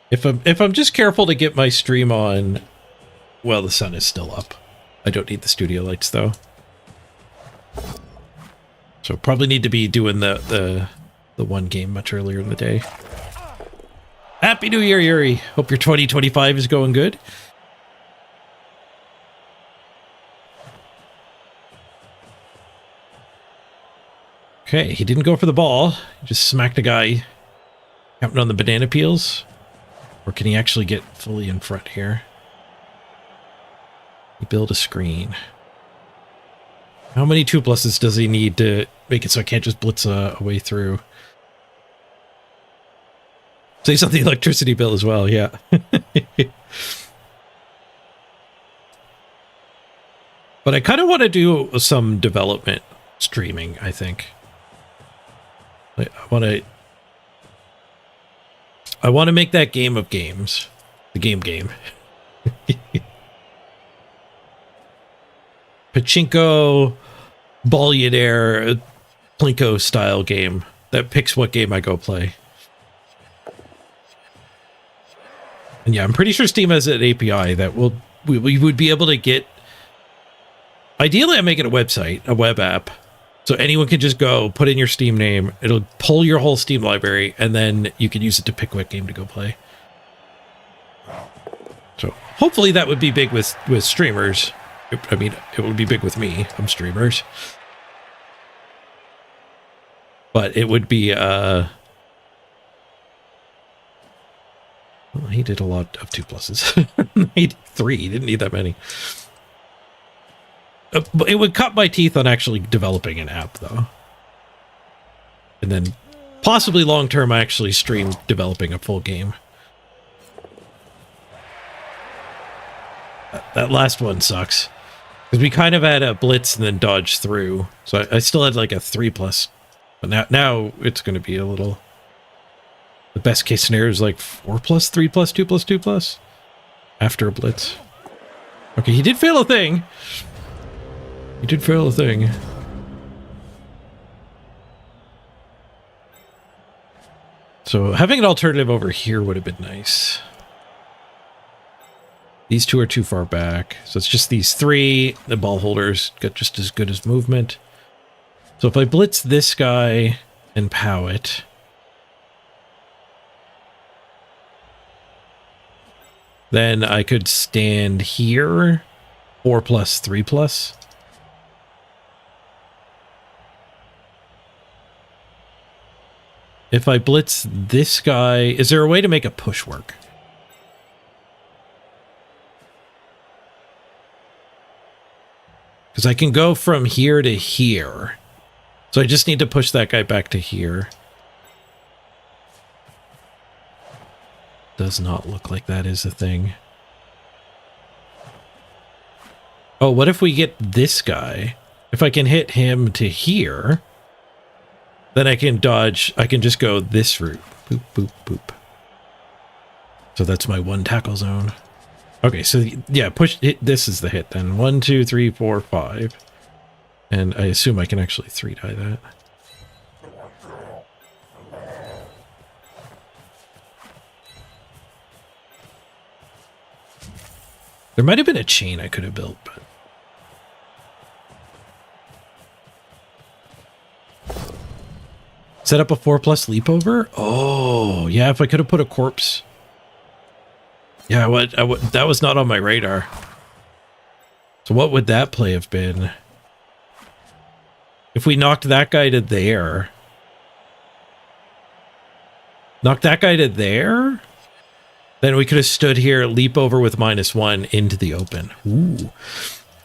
If I'm just careful to get my stream on, well, the sun is still up. I don't need the studio lights though. So probably need to be doing the one game much earlier in the day. Happy New Year, Yuri. Hope your 2025 is going good. Okay, he didn't go for the ball. He just smacked a guy counting on the banana peels. Or can he actually get fully in front here? He build a screen. How many 2+s does he need to make it so I can't just blitz a way through? Say something electricity bill as well, yeah. But I kind of want to do some development streaming, I think. I want to make that game of games. The game. Pachinko, Billionaire, Plinko style game that picks what game I go play. And yeah, I'm pretty sure Steam has an API that we would be able to get. Ideally, I'm making a website, a web app. So anyone can just go, put in your Steam name, it'll pull your whole Steam library, and then you can use it to pick what game to go play. So hopefully that would be big with streamers. I mean, it would be big with me. I'm streamers. But it would be, well, he did a lot of 2+s. He did 3, he didn't need that many. But it would cut my teeth on actually developing an app, though. And then possibly long-term, I actually stream developing a full game. That last one sucks. Because we kind of had a blitz and then dodge through. So I still had like a 3+. But now it's going to be a little... The best case scenario is like 4+, 3+, 2+, 2+. After a blitz. Okay, he did fail a thing. He did fail a thing. So having an alternative over here would have been nice. These two are too far back. So it's just these 3. The ball holders got just as good as movement. So if I blitz this guy and pow it. Then I could stand here 4 plus, 3 plus. If I blitz this guy, is there a way to make a push work? Because I can go from here to here. So I just need to push that guy back to here. Does not look like that is a thing. Oh, what if we get this guy? If I can hit him to here, then I can dodge. I can just go this route. Boop, boop, boop. So that's my 1 tackle zone. Okay, so yeah, push it. This is the hit then. 1, 2, 3, 4, 5. And I assume I can actually 3-die that. There might have been a chain I could have built, but... Set up a 4+ leap over? Oh, yeah, if I could have put a corpse. Yeah, that was not on my radar. So what would that play have been? If we knocked that guy to there. Knocked that guy to there? Then we could have stood here, leap over with -1 into the open. Ooh.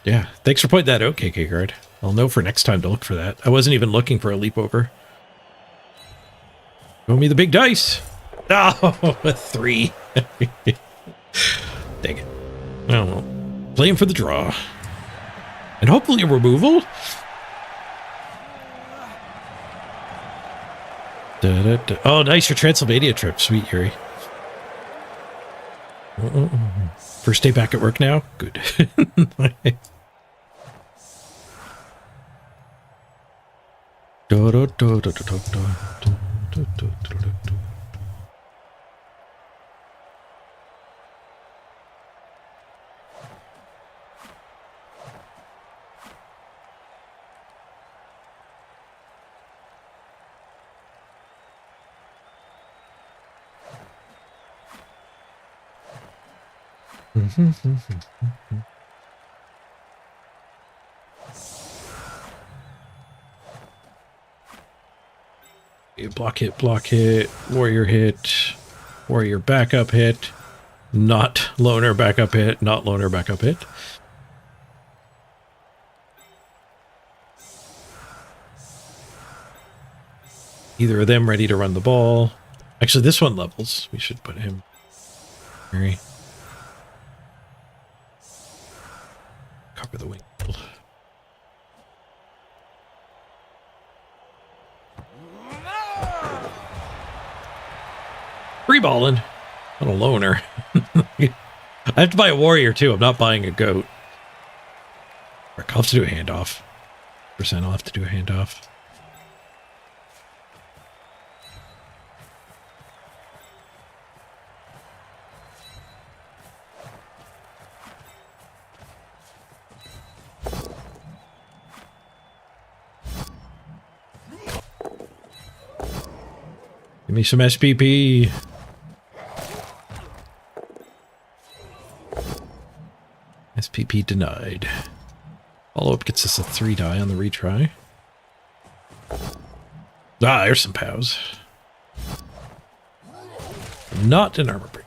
Yeah, thanks for pointing that out, KK Guard. I'll know for next time to look for that. I wasn't even looking for a leap over. Show me the big dice. Oh, a 3. Dang it. Oh, well. Playing for the draw. And hopefully a removal. Da, da, da. Oh, nice. Your Transylvania trip. Sweet, Yuri. First day back at work now? Good. Block hit, warrior hit, warrior backup hit, not loner backup hit, not loner backup hit. Either of them ready to run the ball. Actually, this one levels. We should put him. Mary. Cover the wing. Free balling. Not a loner. I have to buy a warrior too. I'm not buying a goat. I'll have to do a handoff. % I'll have to do a handoff. Give me some SPP. SPP denied. Follow-up gets us a 3-die on the retry. Ah, there's some POWs. Not an armor break.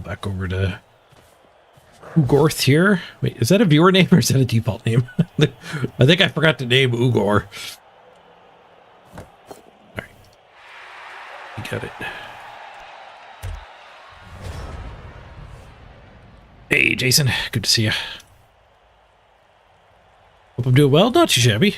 Back over to Ugorth here. Wait, is that a viewer name or is that a default name? I think I forgot to name Ugor. Alright. You got it. Hey, Jason. Good to see you. Hope I'm doing well. Not too shabby.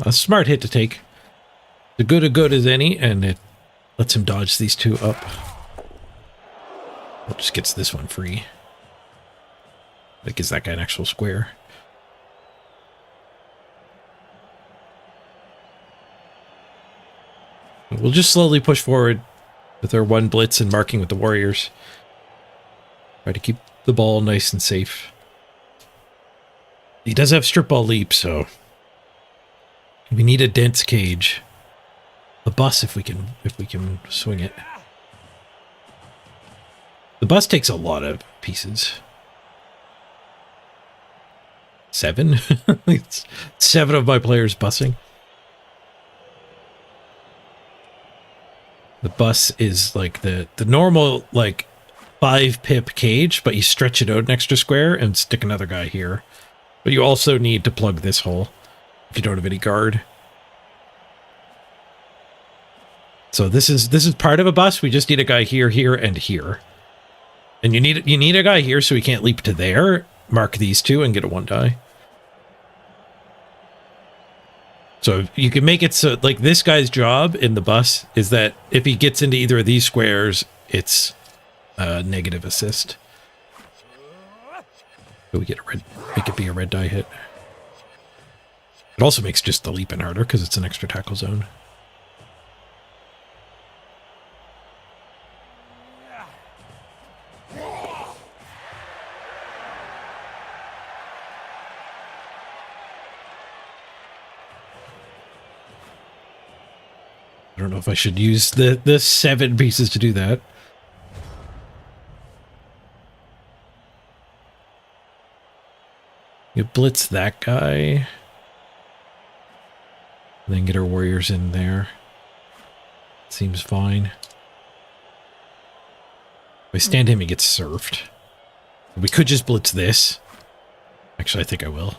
a smart hit to take. The good as any, and it lets him dodge these two up. Well, just gets this one free. That gives that guy an actual square. We'll just slowly push forward with our one blitz and marking with the warriors. Try to keep the ball nice and safe. He does have strip ball leap, so we need a dense cage. A bus if we can swing it. The bus takes a lot of pieces. 7? It's 7 of my players bussing. The bus is like the normal like 5 pip cage, but you stretch it out an extra square and stick another guy here. But you also need to plug this hole if you don't have any guard. So this is part of a bus. We just need a guy here, here, and here. And you need a guy here so he can't leap to there. Mark these two and get a 1 die. So you can make it so, like, this guy's job in the bus is that if he gets into either of these squares, it's a negative assist. So we get make it be a red die hit. It also makes just the leaping harder because it's an extra tackle zone. I don't know if I should use the 7 pieces to do that. You blitz that guy. And then get our warriors in there. Seems fine. If I stand him, he gets surfed. We could just blitz this. Actually, I think I will.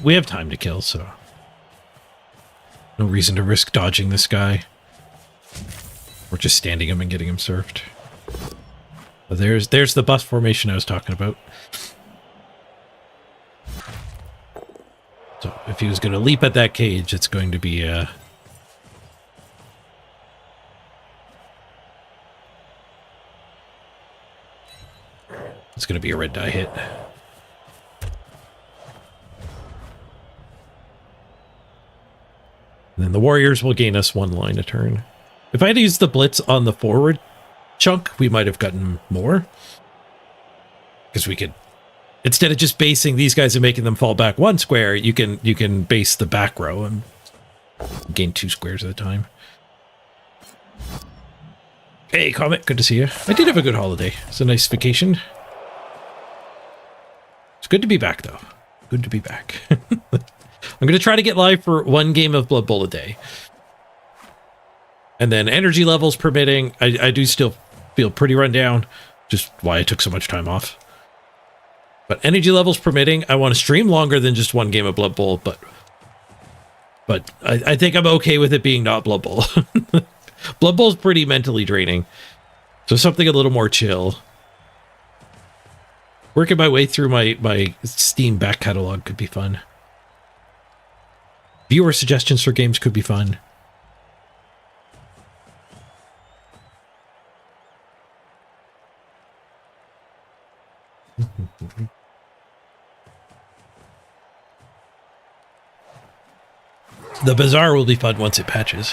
We have time to kill, so no reason to risk dodging this guy. Or just standing him and getting him surfed. But there's the bus formation I was talking about. So if he was going to leap at that cage, it's going to be it's going to be a red die hit. And then the warriors will gain us 1 line a turn. If I had used the blitz on the forward chunk, we might have gotten more. Because we could, instead of just basing these guys and making them fall back 1 square, you can base the back row and gain 2 squares at a time. Hey, Comet, good to see you. I did have a good holiday. It's a nice vacation. It's good to be back, though. Good to be back. I'm going to try to get live for 1 game of Blood Bowl a day. And then energy levels permitting, I do still feel pretty run down, just why I took so much time off. But energy levels permitting, I want to stream longer than just 1 game of Blood Bowl, but I think I'm okay with it being not Blood Bowl. Blood Bowl's pretty mentally draining, so something a little more chill. Working my way through my Steam back catalog could be fun. Viewer suggestions for games could be fun. The Bazaar will be fun once it patches.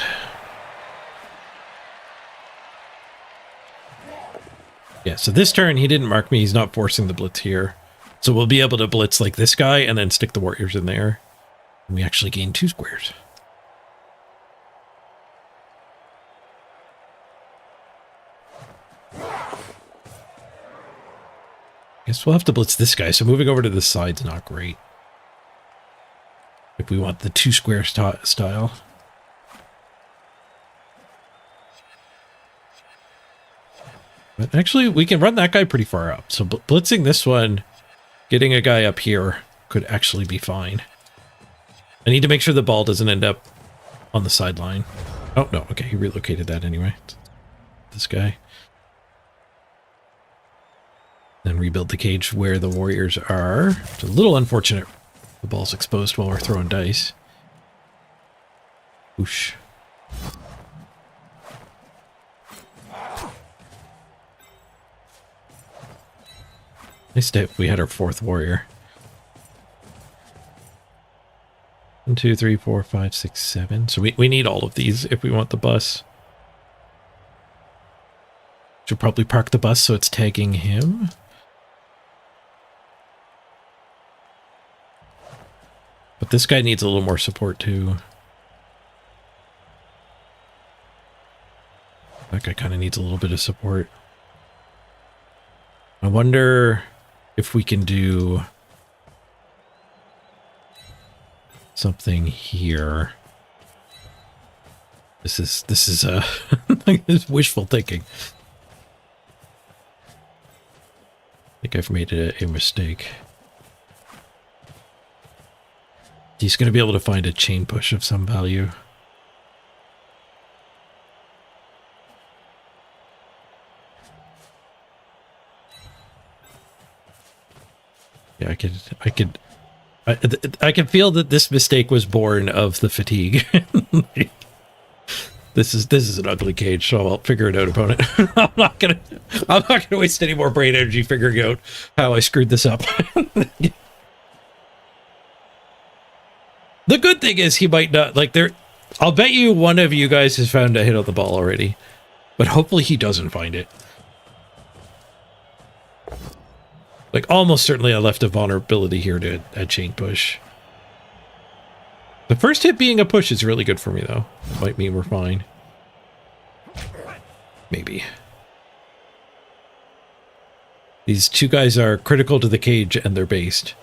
Yeah, so this turn he didn't mark me. He's not forcing the blitz here. So we'll be able to blitz like this guy and then stick the warriors in there. We actually gain 2 squares. Guess we'll have to blitz this guy, so moving over to the side's not great. If we want the 2 square style. But actually, we can run that guy pretty far up. So blitzing this one, getting a guy up here could actually be fine. I need to make sure the ball doesn't end up on the sideline. Oh, no. Okay, he relocated that anyway. This guy. Then rebuild the cage where the warriors are. It's a little unfortunate the ball's exposed while we're throwing dice. Whoosh. Nice day. We had our 4th warrior. 1, 2, 3, 4, 5, 6, 7. So we need all of these if we want the bus. Should probably park the bus so it's tagging him. But this guy needs a little more support too. That guy kind of needs a little bit of support. I wonder if we can do something here. This is this wishful thinking. I think I've made a mistake. He's going to be able to find a chain push of some value. Yeah, I can feel that this mistake was born of the fatigue. This is an ugly cage, so I'll figure it out, opponent. I'm not gonna waste any more brain energy figuring out how I screwed this up. The good thing is he might not, like, there. I'll bet you one of you guys has found a hit on the ball already, but hopefully he doesn't find it. Like, almost certainly I left a vulnerability here to a chain push. The first hit being a push is really good for me, though. Might mean we're fine. Maybe. These 2 guys are critical to the cage and they're based.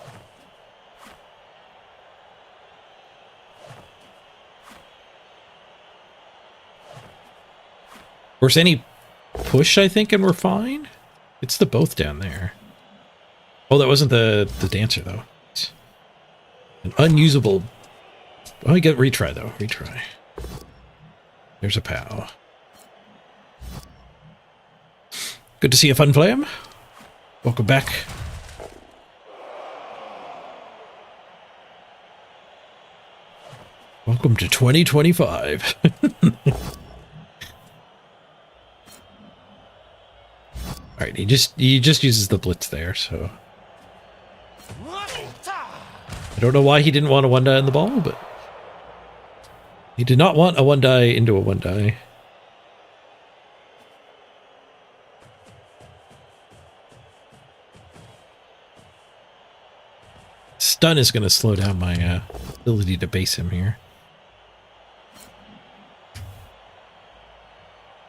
Of course, any push, I think, and we're fine. It's the both down there. Oh, that wasn't the dancer, though. It's an unusable... Oh, I get retry, though. Retry. There's a POW. Good to see you, Fun Flame. Welcome back. Welcome to 2025. Alright, he just uses the blitz there, so... I don't know why he didn't want a 1-die on the ball, but... He did not want a 1-die into a 1-die. Stun is going to slow down my ability to base him here.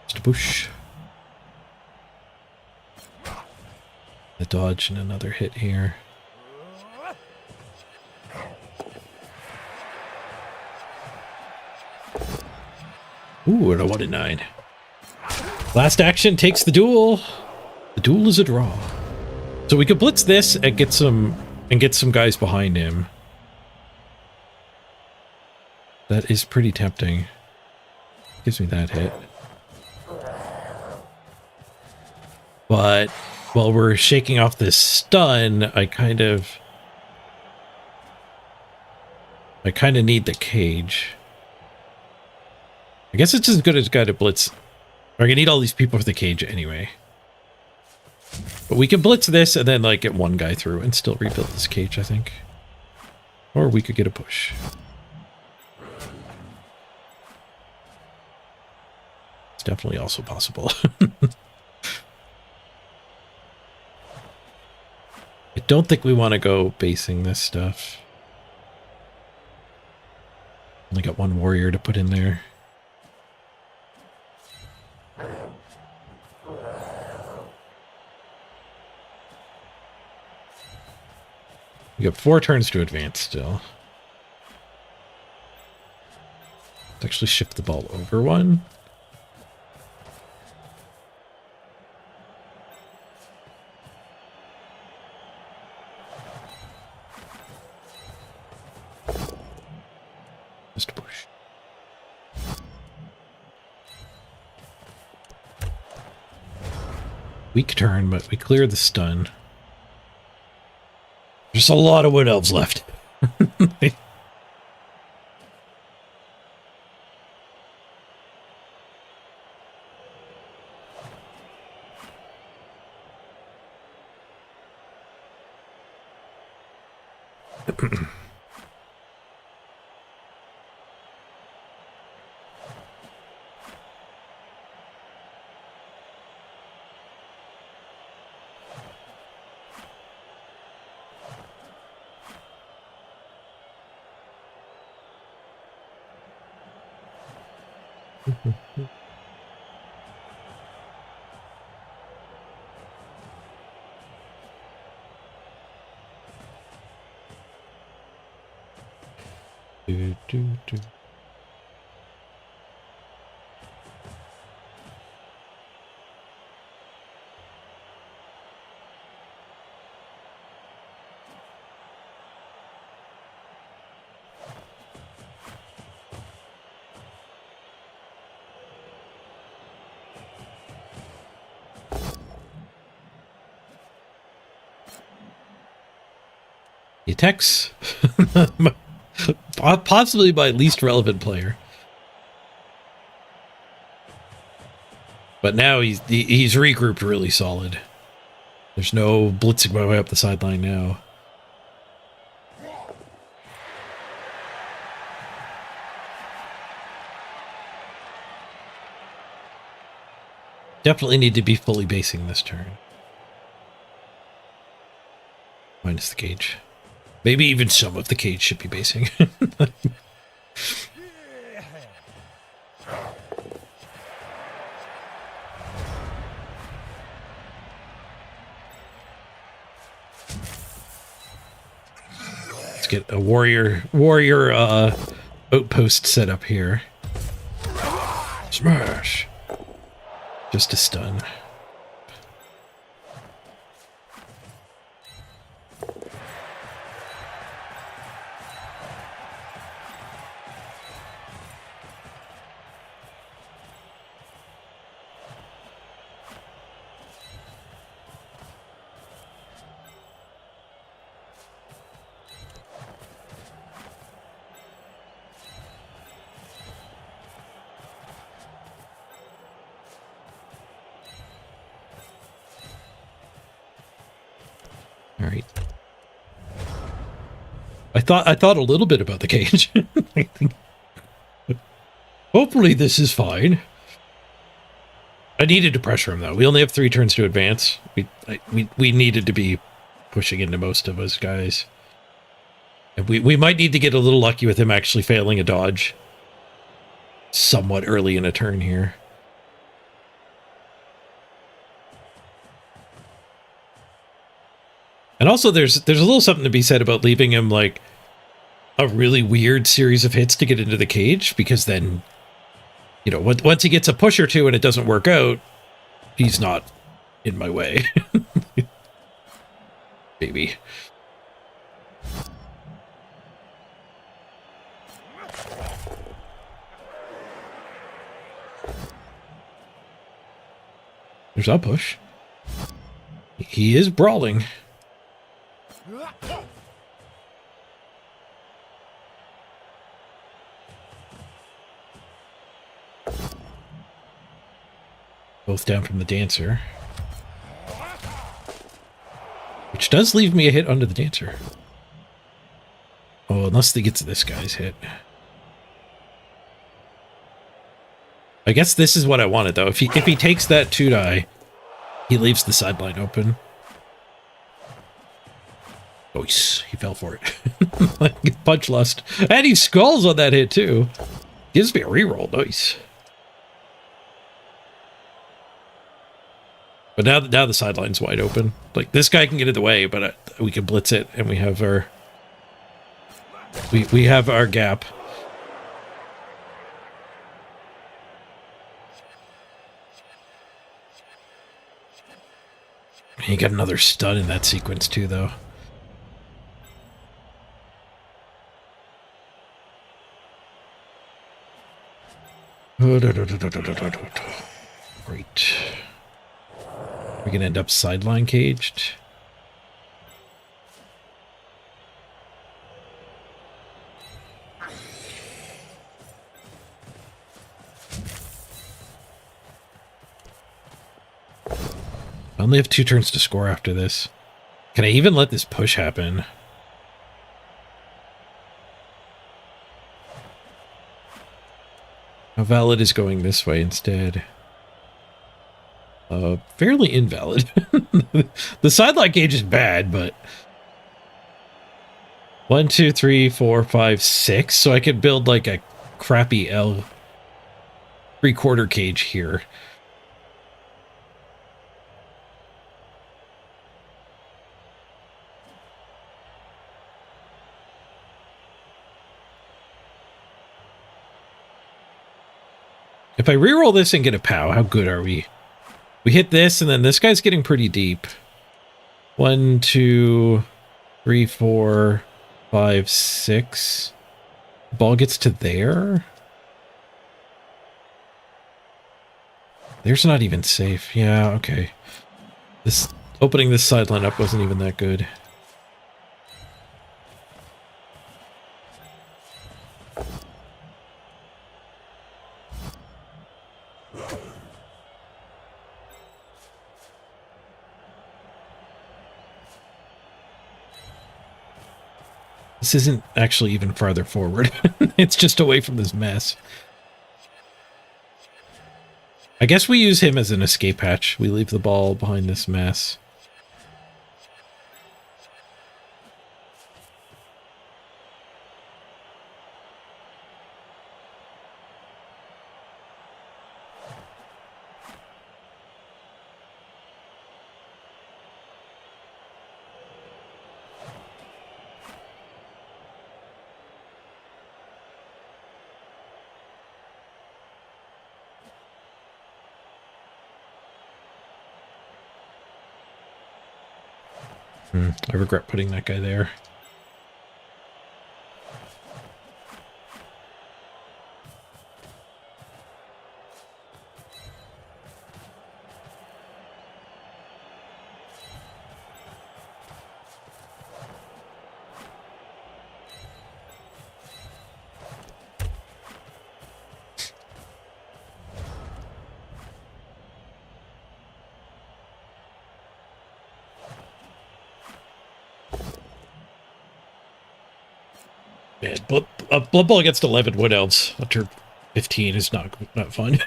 Just a push. A dodge and another hit here. Ooh, and a 1-9. Last action takes the duel. The duel is a draw. So we could blitz this and get some guys behind him. That is pretty tempting. Gives me that hit. But while we're shaking off this stun, I kind of need the cage. I guess it's as good as guy to blitz. We're gonna need all these people for the cage anyway. But we can blitz this and then like get one guy through and still rebuild this cage, I think. Or we could get a push. It's definitely also possible. I don't think we want to go basing this stuff. Only got one warrior to put in there. We got 4 turns to advance still. Let's actually shift the ball over one. Weak turn, but we cleared the stun. There's a lot of wood elves left. Do. He attacks possibly my least relevant player. But now he's regrouped really solid. There's no blitzing my way up the sideline now. Definitely need to be fully basing this turn. Minus the cage. Maybe even some of the cage should be basing. Let's get a warrior outpost set up here. Smash! Just a stun. All right. I thought a little bit about the cage. I think hopefully this is fine. I needed to pressure him though. We only have 3 turns to advance. We needed to be pushing into most of us guys. And we might need to get a little lucky with him actually failing a dodge somewhat early in a turn here. And also there's a little something to be said about leaving him like a really weird series of hits to get into the cage, because then, you know, once he gets a push or two and it doesn't work out, he's not in my way. Maybe. There's a push. He is brawling. Both down from the dancer. Which does leave me a hit under the dancer. Oh, unless they get to this guy's hit. I guess this is what I wanted though. If he takes that 2-die, he leaves the sideline open. Oh, he fell for it. Like punch lust. And he skulls on that hit too. Gives me a reroll. Nice. But now the sideline's wide open. Like, this guy can get in the way, but we can blitz it, and we have our... We have our gap. You got another stun in that sequence, too, though. Great. We can end up sideline caged. I only have 2 turns to score after this. Can I even let this push happen? How valid is going this way instead? Fairly invalid. The sideline gauge is bad, but 1, 2, 3, 4, 5, 6. So I could build like a crappy L 3/4 cage here. If I reroll this and get a POW, how good are we? We hit this, and then this guy's getting pretty deep. 1, 2, 3, 4, 5, 6. Ball gets to there. There's not even safe. Yeah, okay. This opening this sideline up wasn't even that good. This isn't actually even farther forward. It's just away from this mess. I guess we use him as an escape hatch. We leave the ball behind this mess. I regret putting that guy there. Yeah, Blood Bowl against 11 Wood Elves after 15 is not fun.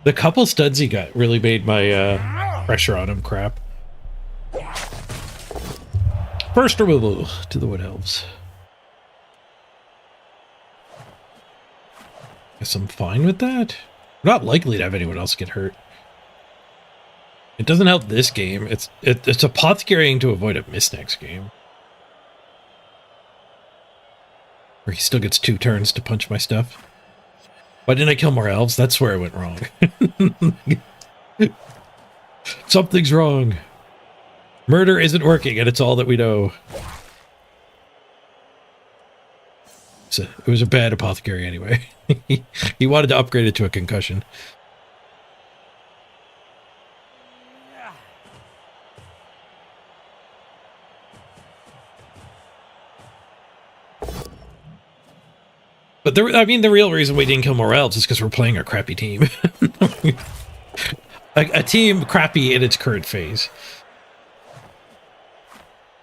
The couple studs he got really made my pressure on him crap. First removal to the Wood Elves. Guess I'm fine with that. I'm not likely to have anyone else get hurt. It doesn't help this game. It's apothecarying to avoid a miss next game. Where he still gets 2 turns to punch my stuff. Why didn't I kill more elves? That's where I went wrong. Something's wrong. Murder isn't working, and it's all that we know. So it was a bad apothecary anyway. He wanted to upgrade it to a concussion. But I mean, the real reason we didn't kill more elves is because we're playing a crappy team. a team crappy in its current phase.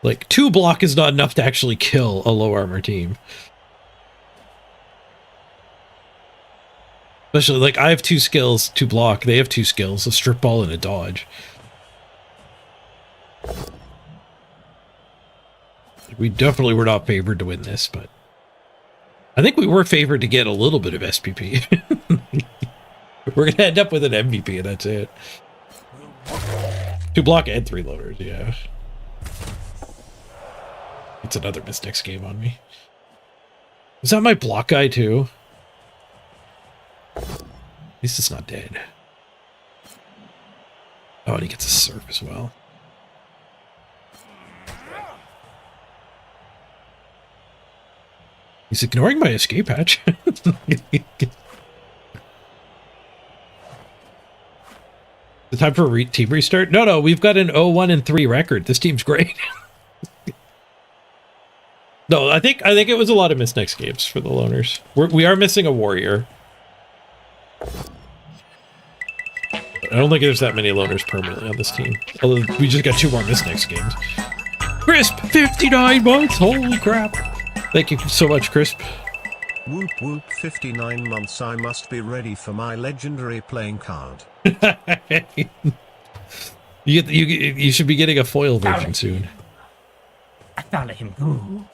Like, 2 block is not enough to actually kill a low armor team. Especially, like, I have 2 skills to block. They have 2 skills, a strip ball and a dodge. We definitely were not favored to win this, but I think we were favored to get a little bit of SPP. We're going to end up with an MVP, and that's it. 2 block and 3 loaders, yeah. It's another Mystics game on me. Is that my block guy, too? At least it's not dead. Oh, and he gets a surf as well. He's ignoring my escape hatch. Time for a team restart? No, we've got an 0-1-3 record. This team's great. No, I think it was a lot of missed next games for the loners. We are missing a warrior. I don't think there's that many loners permanently on this team. Although we just got 2 more missed next games. Crisp, 59 months. Holy crap! Thank you so much, Crisp. Whoop whoop, 59 months. I must be ready for my legendary playing card. You should be getting a foil version soon. I can't let him go.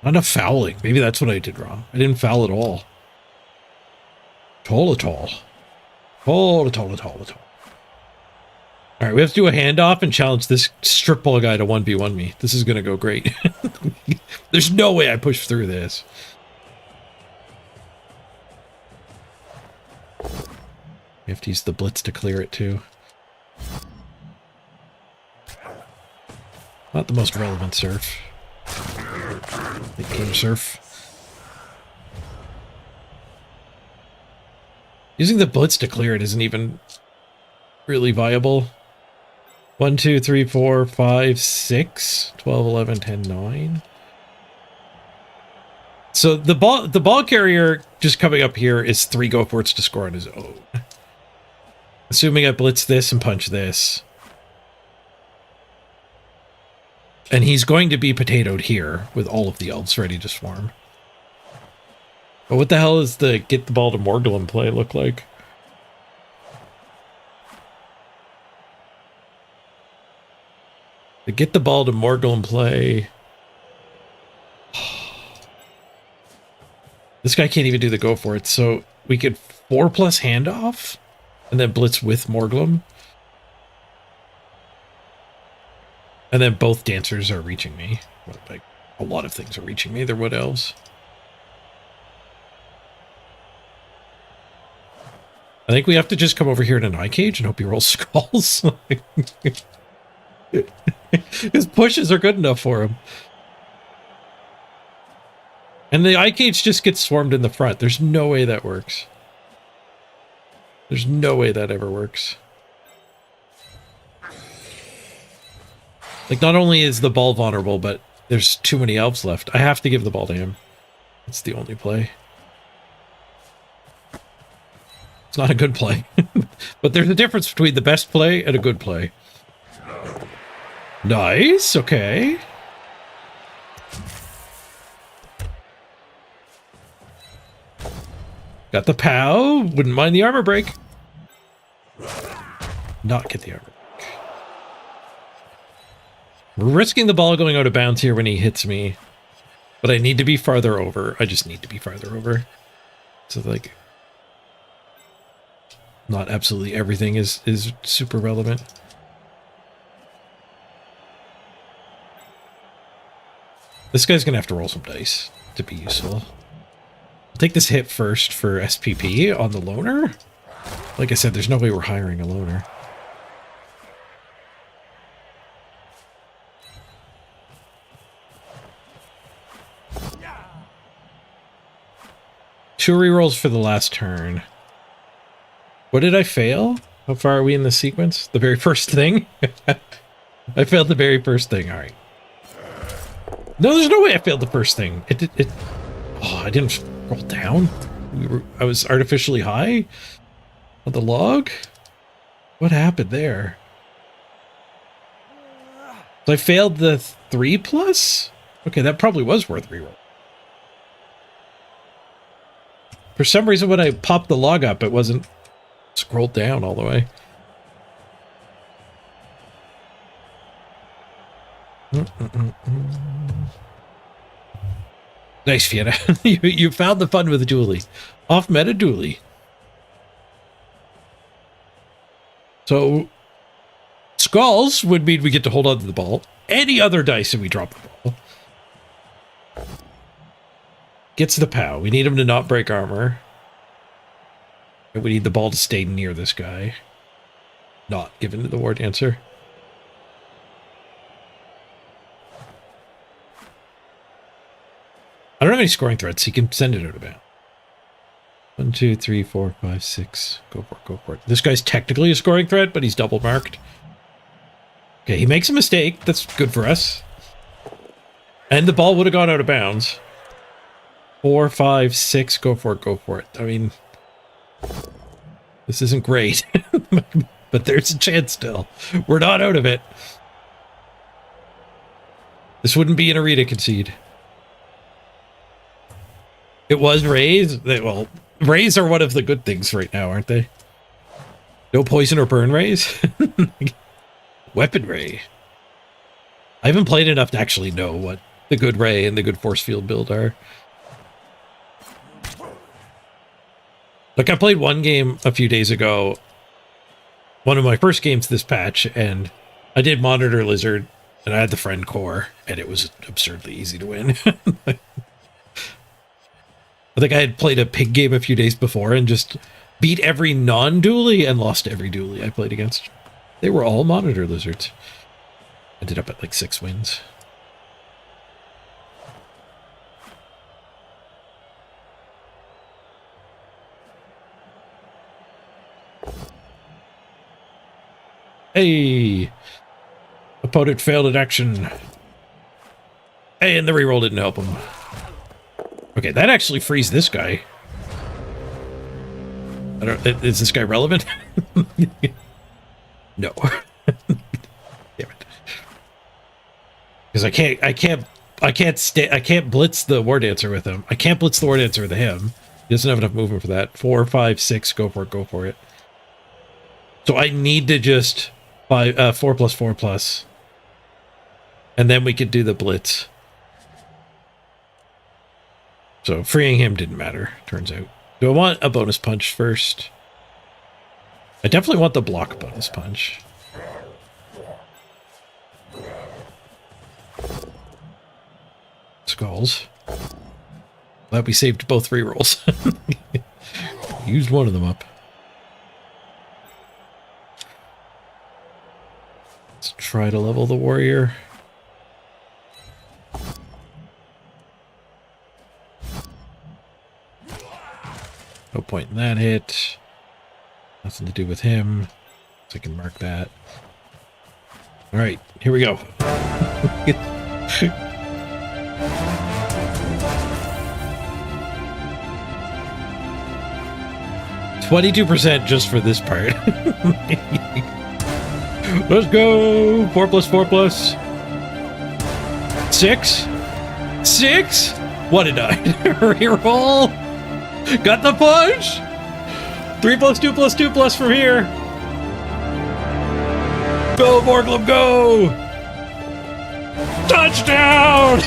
Not enough fouling. Maybe that's what I did wrong. I didn't foul at all. Tall. All right, we have to do a handoff and challenge this strip ball guy to 1v1 me. This is going to go great. There's no way I push through this. We have to use the blitz to clear it too. Not the most relevant surf. Big game surf. Using the blitz to clear it isn't even really viable. 1, 2, 3, 4, 5, 6, 12, 11, 10, 9. So the ball carrier just coming up here is 3 go forts to score on his own. Assuming I blitz this and punch this. And he's going to be potatoed here with all of the elves ready to swarm. But what the hell is the get the ball to Morgulum play look like? The get the ball to Morgulum play. This guy can't even do the go for it. So we could 4+ handoff and then blitz with Morgulum. And then both dancers are reaching me. Like, a lot of things are reaching me. They're wood elves. I think we have to just come over here in an eye cage and hope he rolls skulls. His pushes are good enough for him. And the eye cage just gets swarmed in the front. There's no way that works. There's no way that ever works. Like, not only is the ball vulnerable, but there's too many elves left. I have to give the ball to him. It's the only play. It's not a good play. But there's a difference between the best play and a good play. Nice, okay. Got the POW. Wouldn't mind the armor break. Not get the armor break. We're risking the ball going out of bounds here when he hits me. But I need to be farther over. I just need to be farther over. So, like, not absolutely everything is super relevant. This guy's going to have to roll some dice to be useful. I'll take this hit first for SPP on the loner. Like I said, there's no way we're hiring a loner. Two rerolls for the last turn. What did I fail? How far are we in the sequence? The very first thing? I failed the very first thing. All right. No, there's no way I failed the first thing. Oh, I didn't roll down. I was artificially high on the log. What happened there? So I failed the 3+? Okay, that probably was worth reroll. For some reason, when I popped the log up, it wasn't scrolled down all the way. Nice, Fiona. you found the fun with a dually. Off-meta dually. So, skulls would mean we get to hold on to the ball. Any other dice and we drop the ball. Gets the POW. We need him to not break armor. We need the ball to stay near this guy. Not given to the war dancer. I don't have any scoring threats. He can send it out of bounds. 1, 2, 3, 4, 5, 6. Go for it, go for it. This guy's technically a scoring threat, but he's double marked. Okay, he makes a mistake. That's good for us. And the ball would have gone out of bounds. 4, 5, 6. Go for it, go for it. I mean, this isn't great, but there's a chance still. We're not out of it. This wouldn't be an Arita concede. It was Rays. Well, Rays are one of the good things right now, aren't they? No poison or burn Rays? Weapon Ray. I haven't played enough to actually know what the good Ray and the good force field build are. Like, I played one game a few days ago, one of my first games this patch, and I did Monitor Lizard, and I had the friend core, and it was absurdly easy to win. I think I had played a pig game a few days before and just beat every non-dually and lost every dually I played against. They were all Monitor Lizards. Ended up at like 6 wins. Hey! Opponent failed at action. Hey, and the reroll didn't help him. Okay, that actually frees this guy. I don't. Is this guy relevant? No. Damn it. Because I can't blitz the War Dancer with him. I can't blitz the War Dancer with him. He doesn't have enough movement for that. 4, 5, 6. Go for it. Go for it. So I need to just 4+4+, and then we could do the blitz. So freeing him didn't matter, turns out. Do I want a bonus punch first? I definitely want the block bonus punch. Skulls. Glad we saved both rerolls. Used one of them up. Let's try to level the warrior. No point in that hit. Nothing to do with him. So I can mark that. Alright, here we go. 22% just for this part. Let's go! 4+4+. 6? 6? What did I? Reroll! Got the punch! 3+2+2+ from here. Go, Borglum, go! Touchdown!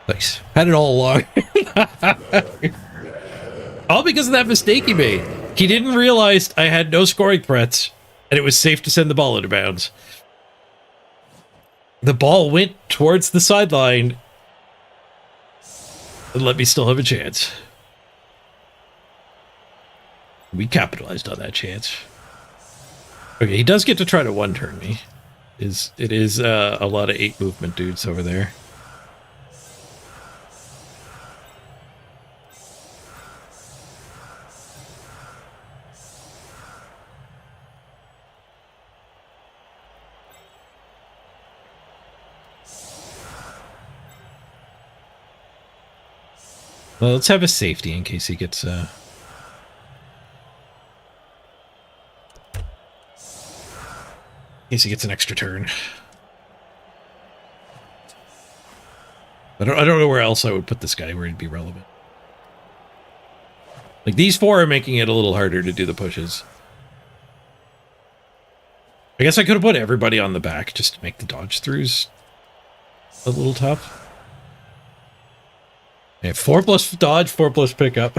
Nice. Had it all along. All because of that mistake he made. He didn't realize I had no scoring threats, and it was safe to send the ball out of bounds. The ball went towards the sideline and let me still have a chance. We capitalized on that chance. Okay, he does get to try to one-turn me. It is a lot of 8 movement dudes over there. Well, let's have a safety in case he gets, in case he gets an extra turn. I don't know where else I would put this guy where he'd be relevant. Like, these 4 are making it a little harder to do the pushes. I guess I could have put everybody on the back just to make the dodge throughs a little tough. Yeah, 4+ dodge, 4+ pickup.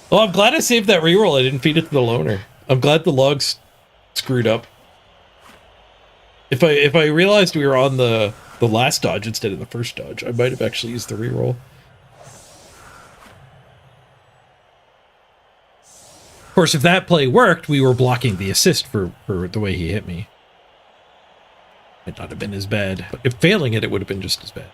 Well, I'm glad I saved that reroll. I didn't feed it to the loner. I'm glad the logs screwed up. If I realized we were on the last dodge instead of the first dodge, I might have actually used the reroll. Of course, if that play worked, we were blocking the assist for the way he hit me. Might not have been as bad. But if failing it, it would have been just as bad.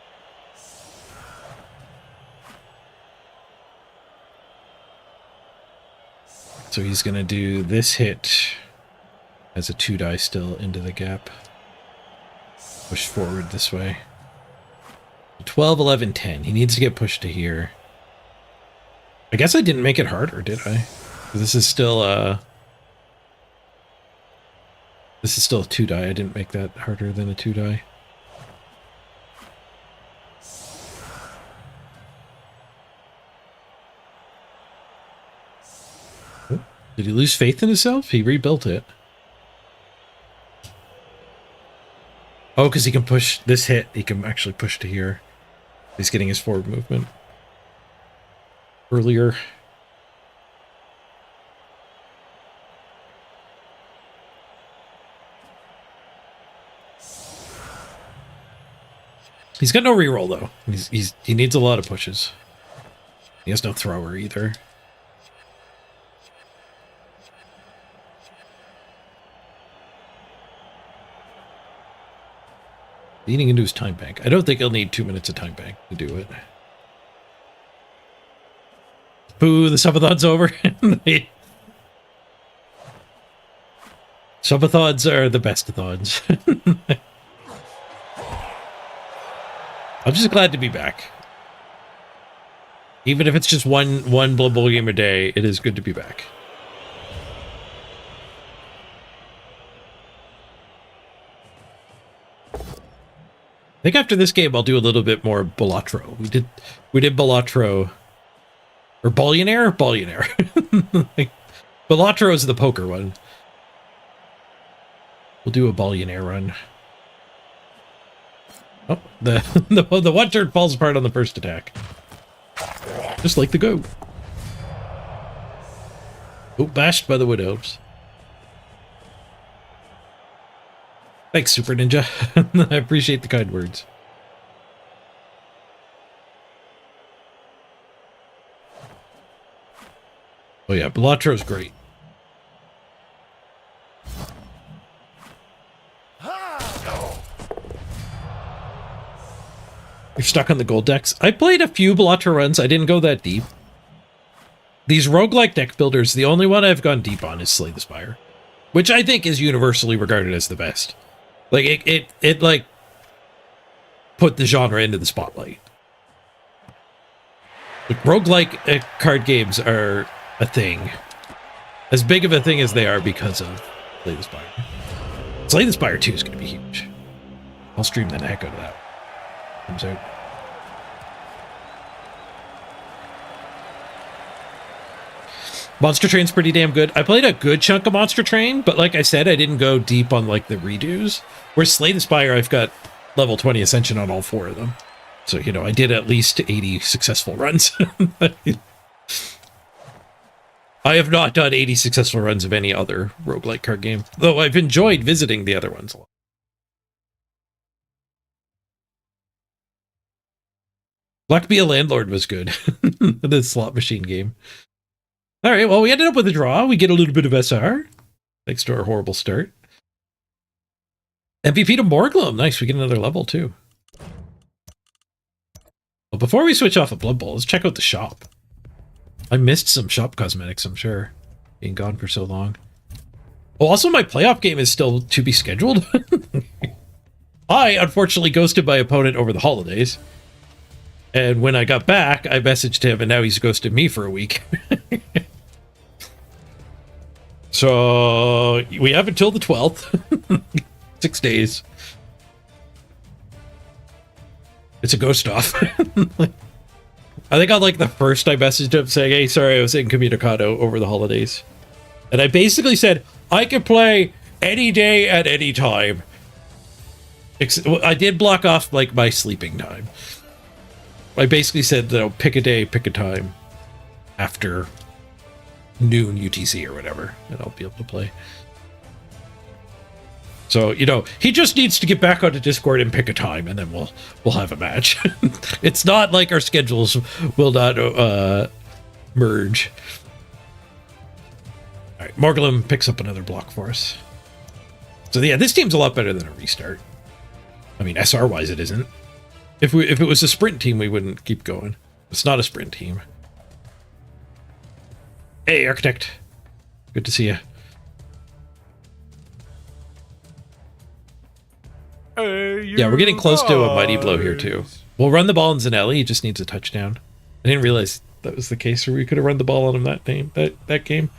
So he's going to do this hit as a 2-die still into the gap. Push forward this way. 12, 11, 10. He needs to get pushed to here. I guess I didn't make it harder, did I? This is still a 2-die. I didn't make that harder than a 2-die. Did he lose faith in himself? He rebuilt it. Oh, because he can push this hit. He can actually push to here. He's getting his forward movement earlier. He's got no reroll though. He needs a lot of pushes. He has no thrower either. Leading into his time bank. I don't think he'll need 2 minutes of time bank to do it. Boo, the subathon's over. Subathons are the best-a-thons. I'm just glad to be back. Even if it's just one Blood Bowl game a day, it is good to be back. I think after this game, I'll do a little bit more Balatro. We did Balatro, or Billionaire? Billionaire. Balatro is the poker one. We'll do a Billionaire run. Oh, the one turn falls apart on the first attack. Just like the goat. Oh, bashed by the Wood Elves. Thanks, Super Ninja. I appreciate the kind words. Oh yeah, Balatro's great. You're stuck on the gold decks. I played a few Balatro runs. I didn't go that deep. These roguelike deck builders, the only one I've gone deep on is Slay the Spire, which I think is universally regarded as the best. Like, it like, put the genre into the spotlight. Like, roguelike card games are a thing. As big of a thing as they are because of Slay the Spire. Slay the Spire 2 is going to be huge. I'll stream the heck out of that. Comes out. Monster Train's pretty damn good. I played a good chunk of Monster Train, but like I said, I didn't go deep on like the redos. Whereas Slay the Spire, I've got level 20 Ascension on all 4 of them. So, you know, I did at least 80 successful runs. I have not done 80 successful runs of any other roguelike card game, though I've enjoyed visiting the other ones a lot. Luck Be a Landlord was good. The slot machine game. All right, well, we ended up with a draw. We get a little bit of SR, thanks to our horrible start. MVP to Morglum. Nice, we get another level, too. Well, before we switch off of Blood Bowl, let's check out the shop. I missed some shop cosmetics, I'm sure, being gone for so long. Oh, also, my playoff game is still to be scheduled. I, unfortunately, ghosted my opponent over the holidays. And when I got back, I messaged him, and now he's ghosted me for a week. So we have until the 12th. 6 days. It's a ghost off. I think on like the first I messaged him saying, hey, sorry, I was incommunicado over the holidays. And I basically said, I can play any day at any time. I did block off like my sleeping time. I basically said, you know, pick a day, pick a time after noon UTC or whatever, and I'll be able to play. So, you know, he just needs to get back onto Discord and pick a time, and then we'll have a match. It's not like our schedules will not merge. All right, Morglum picks up another block for us. So yeah, this team's a lot better than a restart. I mean, SR wise, it isn't. If it was a sprint team, we wouldn't keep going. It's not a sprint team. Hey, Architect. Good to see you. Yeah, we're getting close to a mighty blow here too. We'll run the ball on Zanelli. He just needs a touchdown. I didn't realize that was the case, or we could have run the ball on him that game.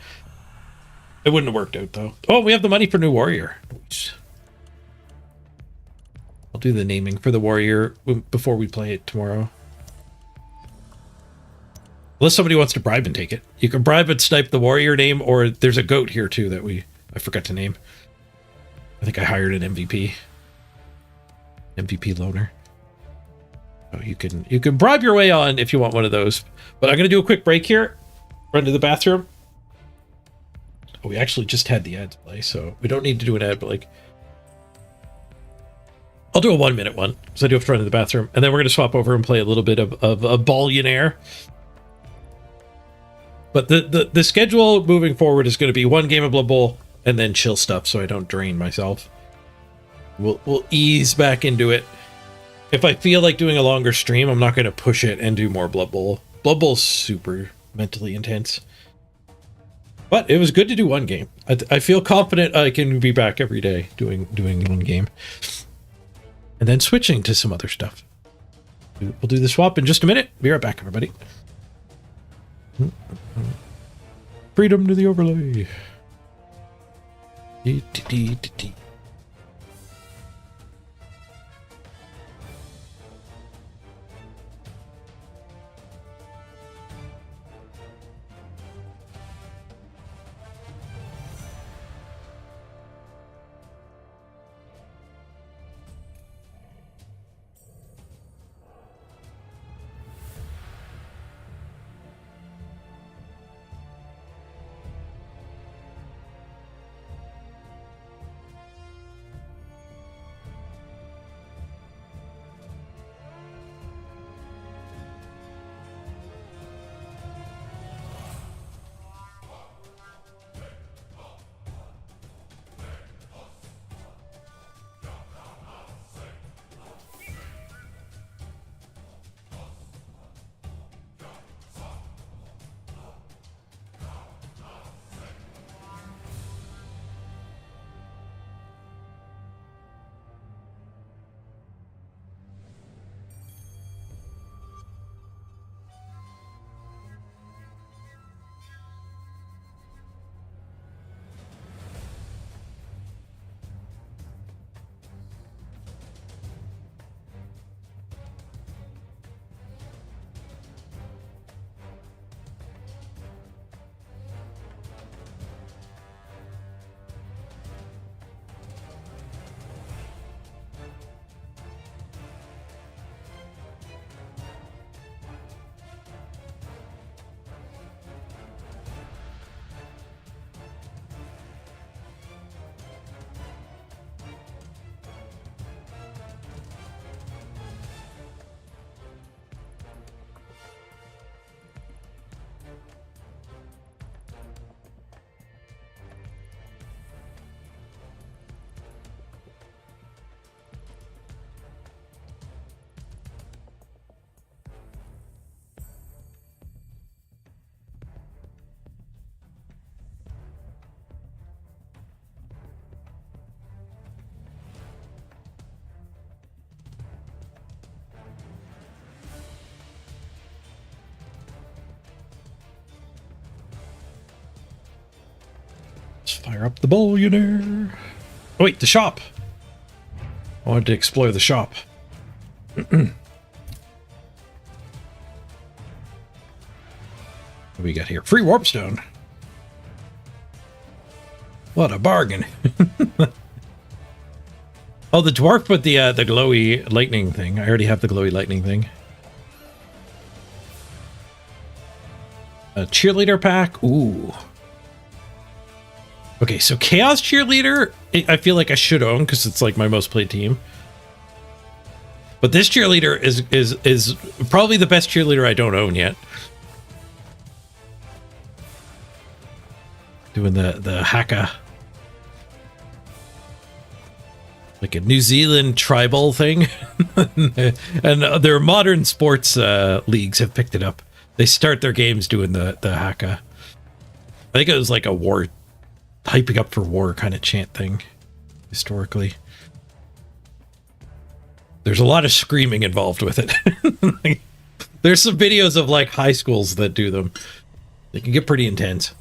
It wouldn't have worked out though. Oh, we have the money for new warrior. I'll do the naming for the warrior before we play it tomorrow. Unless somebody wants to bribe and take it. You can bribe and snipe the warrior name, or there's a goat here too that I forgot to name. I think I hired an MVP. MVP loaner. Oh, you can bribe your way on if you want one of those. But I'm gonna do a quick break here. Run to the bathroom. Oh, we actually just had the ads play, so we don't need to do an ad, but like I'll do a 1 minute one, because I do have to run to the bathroom, and then we're gonna swap over and play a little bit of a Ballionaire. But the schedule moving forward is gonna be 1 game of Blood Bowl and then chill stuff so I don't drain myself. We'll ease back into it. If I feel like doing a longer stream, I'm not going to push it and do more Blood Bowl. Blood Bowl's super mentally intense. But it was good to do 1 game. I feel confident I can be back every day doing 1 game. And then switching to some other stuff. We'll do the swap in just a minute. Be right back, everybody. Freedom to the overlay. Let's fire up the Ballionaire. Oh, wait, the shop. I wanted to explore the shop. What do we got here? Free Warpstone. What a bargain. Oh, the dwarf with the glowy lightning thing. I already have the glowy lightning thing. A cheerleader pack. Ooh. Okay, so Chaos Cheerleader, I feel like I should own because it's like my most played team. But this cheerleader is probably the best cheerleader I don't own yet. Doing the haka. like a New Zealand tribal thing. And their modern sports leagues have picked it up. They start their games doing the haka. I think it was like a war, hyping up for war kind of chant thing, historically. There's a lot of screaming involved with it. There's some videos of like high schools that do them. They can get pretty intense.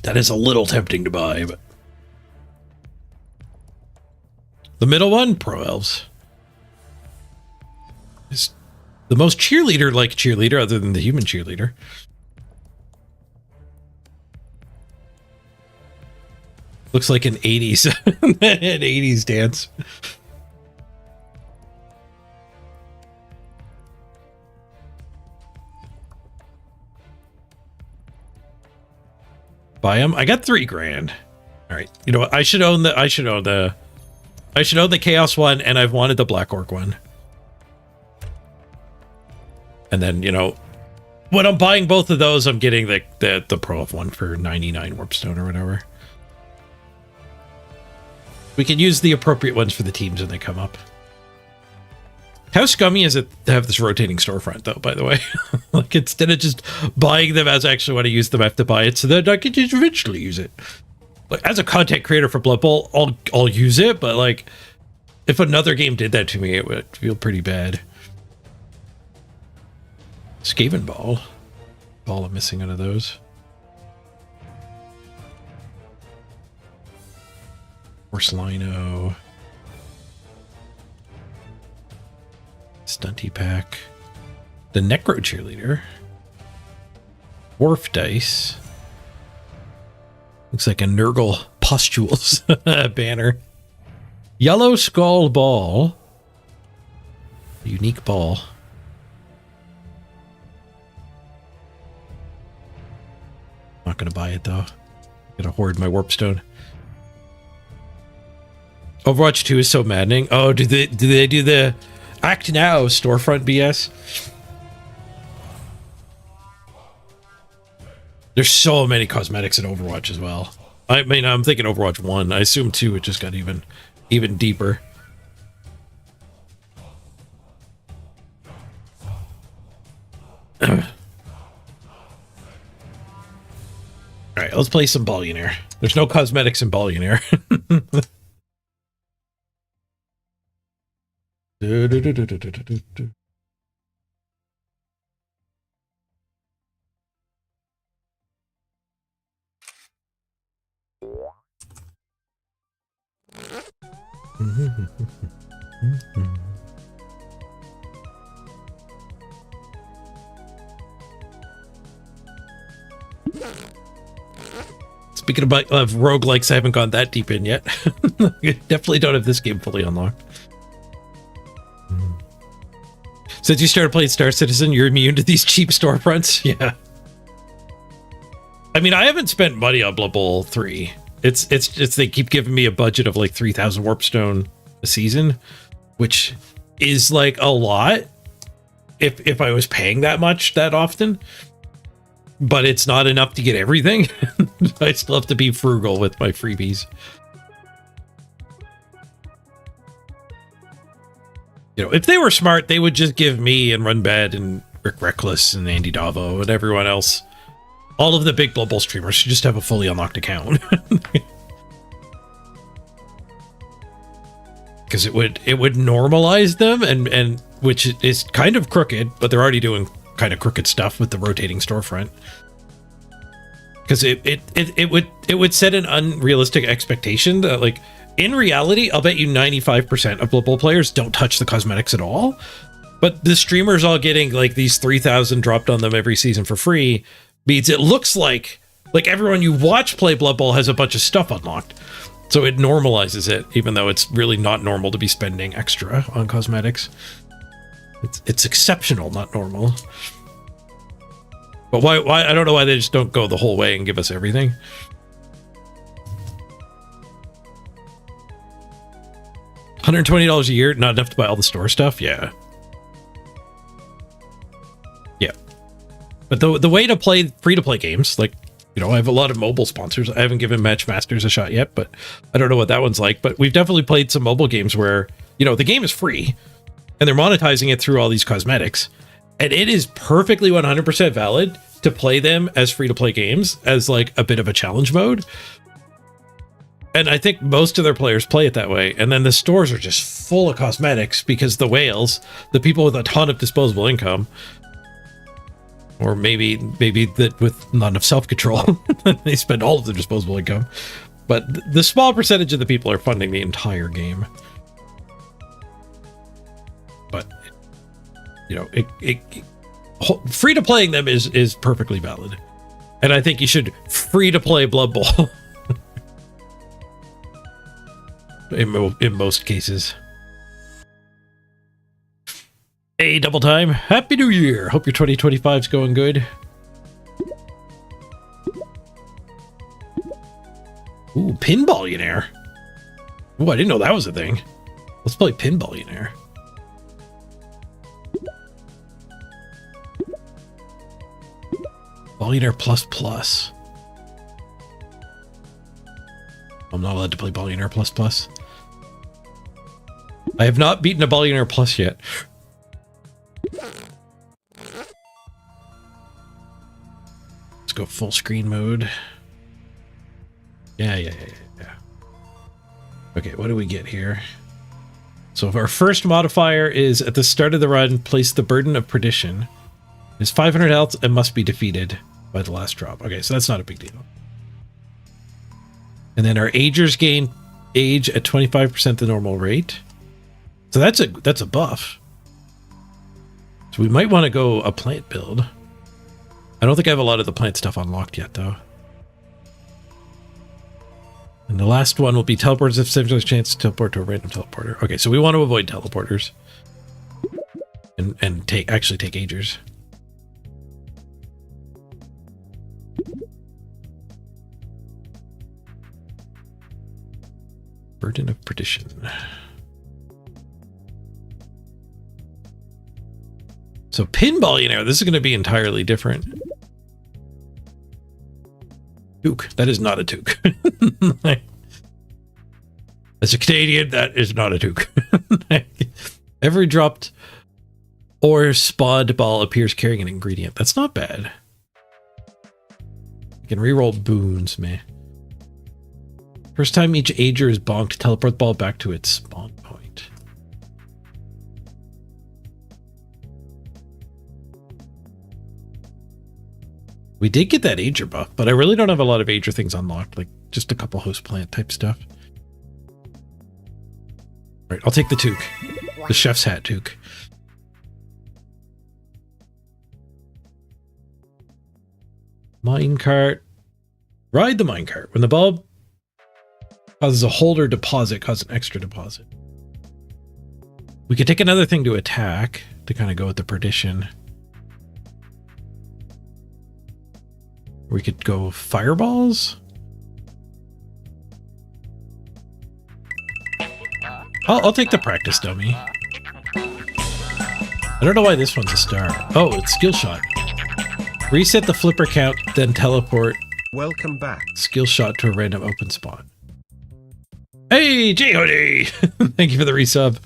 That is a little tempting to buy, but... The middle one, Pro Elves. Is the most cheerleader-like cheerleader other than the human cheerleader. Looks like an 80s, an 80s dance. Buy them. I got $3,000. All right. You know what? I should own the Chaos one, and I've wanted the Black Orc one. And then, you know, when I'm buying both of those, I'm getting the Pro Elf one for 99 Warpstone or whatever. We can use the appropriate ones for the teams when they come up. How scummy is it to have this rotating storefront, though, by the way? Like, instead of just buying them as I actually want to use them, I have to buy it so that I can just eventually use it. Like, as a content creator for Blood Bowl, I'll use it, but, like, if another game did that to me, it would feel pretty bad. Skaven Ball. Ball I'm missing out of those. Horse Lino. Stunty Pack. The Necro Cheerleader. Dwarf Dice. Looks like a Nurgle Pustules banner. Yellow Skull Ball. Unique ball. Not gonna buy it though. Gonna hoard my Warpstone. Overwatch 2 is so maddening. Oh, do they do the Act Now storefront BS? There's so many cosmetics in Overwatch as well. I mean, I'm thinking Overwatch 1. I assume 2 it just got even deeper. Alright, let's play some Ballionaire. There's no cosmetics in Ballionaire. Speaking of roguelikes, I haven't gone that deep in yet. Definitely don't have this game fully unlocked. Since you started playing Star Citizen, you're immune to these cheap storefronts? Yeah. I mean, I haven't spent money on Blood Bowl 3. It's they keep giving me a budget of like 3,000 Warpstone a season, which is like a lot if I was paying that much that often. But it's not enough to get everything. I still have to be frugal with my freebies. You know, if they were smart, they would just give me and Run Bad and Rick Reckless and Andy Davo and everyone else. All of the big Blood Bowl streamers should just have a fully unlocked account. Because it would normalize them, and which is kind of crooked, but they're already doing kind of crooked stuff with the rotating storefront. Because it would set an unrealistic expectation that, like, in reality, I'll bet you 95% of Blood Bowl players don't touch the cosmetics at all. But the streamers all getting like these 3,000 dropped on them every season for free means it looks like everyone you watch play Blood Bowl has a bunch of stuff unlocked. So it normalizes it, even though it's really not normal to be spending extra on cosmetics. It's exceptional, not normal. But why I don't know why they just don't go the whole way and give us everything. $120 a year, not enough to buy all the store stuff? Yeah. Yeah. But the way to play free-to-play games, like You know, I have a lot of mobile sponsors. I haven't given Match Masters a shot yet, but I don't know what that one's like. But we've definitely played some mobile games where, you know, the game is free and they're monetizing it through all these cosmetics. And it is perfectly 100% valid to play them as free-to-play games as like a bit of a challenge mode. And I think most of their players play it that way. And then the stores are just full of cosmetics because the whales, the people with a ton of disposable income, or maybe that with not enough self-control, they spend all of their disposable income. But the small percentage of the people are funding the entire game. But, you know, free to playing them is perfectly valid. And I think you should free to play Blood Bowl in most cases. Hey, Double Time. Happy New Year. Hope your 2025's going good. Ooh, Pinballionaire. Ooh, I didn't know that was a thing. Let's play Pinballionaire. Ballionaire Plus Plus. I'm not allowed to play Ballionaire Plus Plus. I have not beaten a Ballionaire Plus yet. Let's go full screen mode. Yeah. Okay, what do we get here? So if our first modifier is at the start of the run, place the Burden of Perdition. It's 500 health and must be defeated by the last drop. Okay, so that's not a big deal. And then our agers gain age at 25% the normal rate. So that's a buff. So we might want to go a plant build. I don't think I have a lot of the plant stuff unlocked yet, though. And the last one will be teleporters if 70% chance to teleport to a random teleporter. Okay, so we want to avoid teleporters. And actually take agers. Burden of Perdition. So Pinballionaire, this is going to be entirely different. Toque. That is not a toque. As a Canadian, that is not a toque. Every dropped or spawned ball appears carrying an ingredient. That's not bad. You can reroll boons, man. First time each ager is bonked, teleport the ball back to its spawn point. We did get that ager buff, but I really don't have a lot of ager things unlocked, like just a couple host plant type stuff. All right, I'll take the toque. The chef's hat toque. Minecart. Ride the minecart. When the ball causes a holder deposit, cause an extra deposit. We could take another thing to attack to kind of go with the perdition. We could go fireballs. I'll take the practice dummy. I don't know why this one's a star. Oh, it's skill shot. Reset the flipper count, then teleport. Welcome back. Skill shot to a random open spot. Hey, J-Hoodie! Thank you for the resub.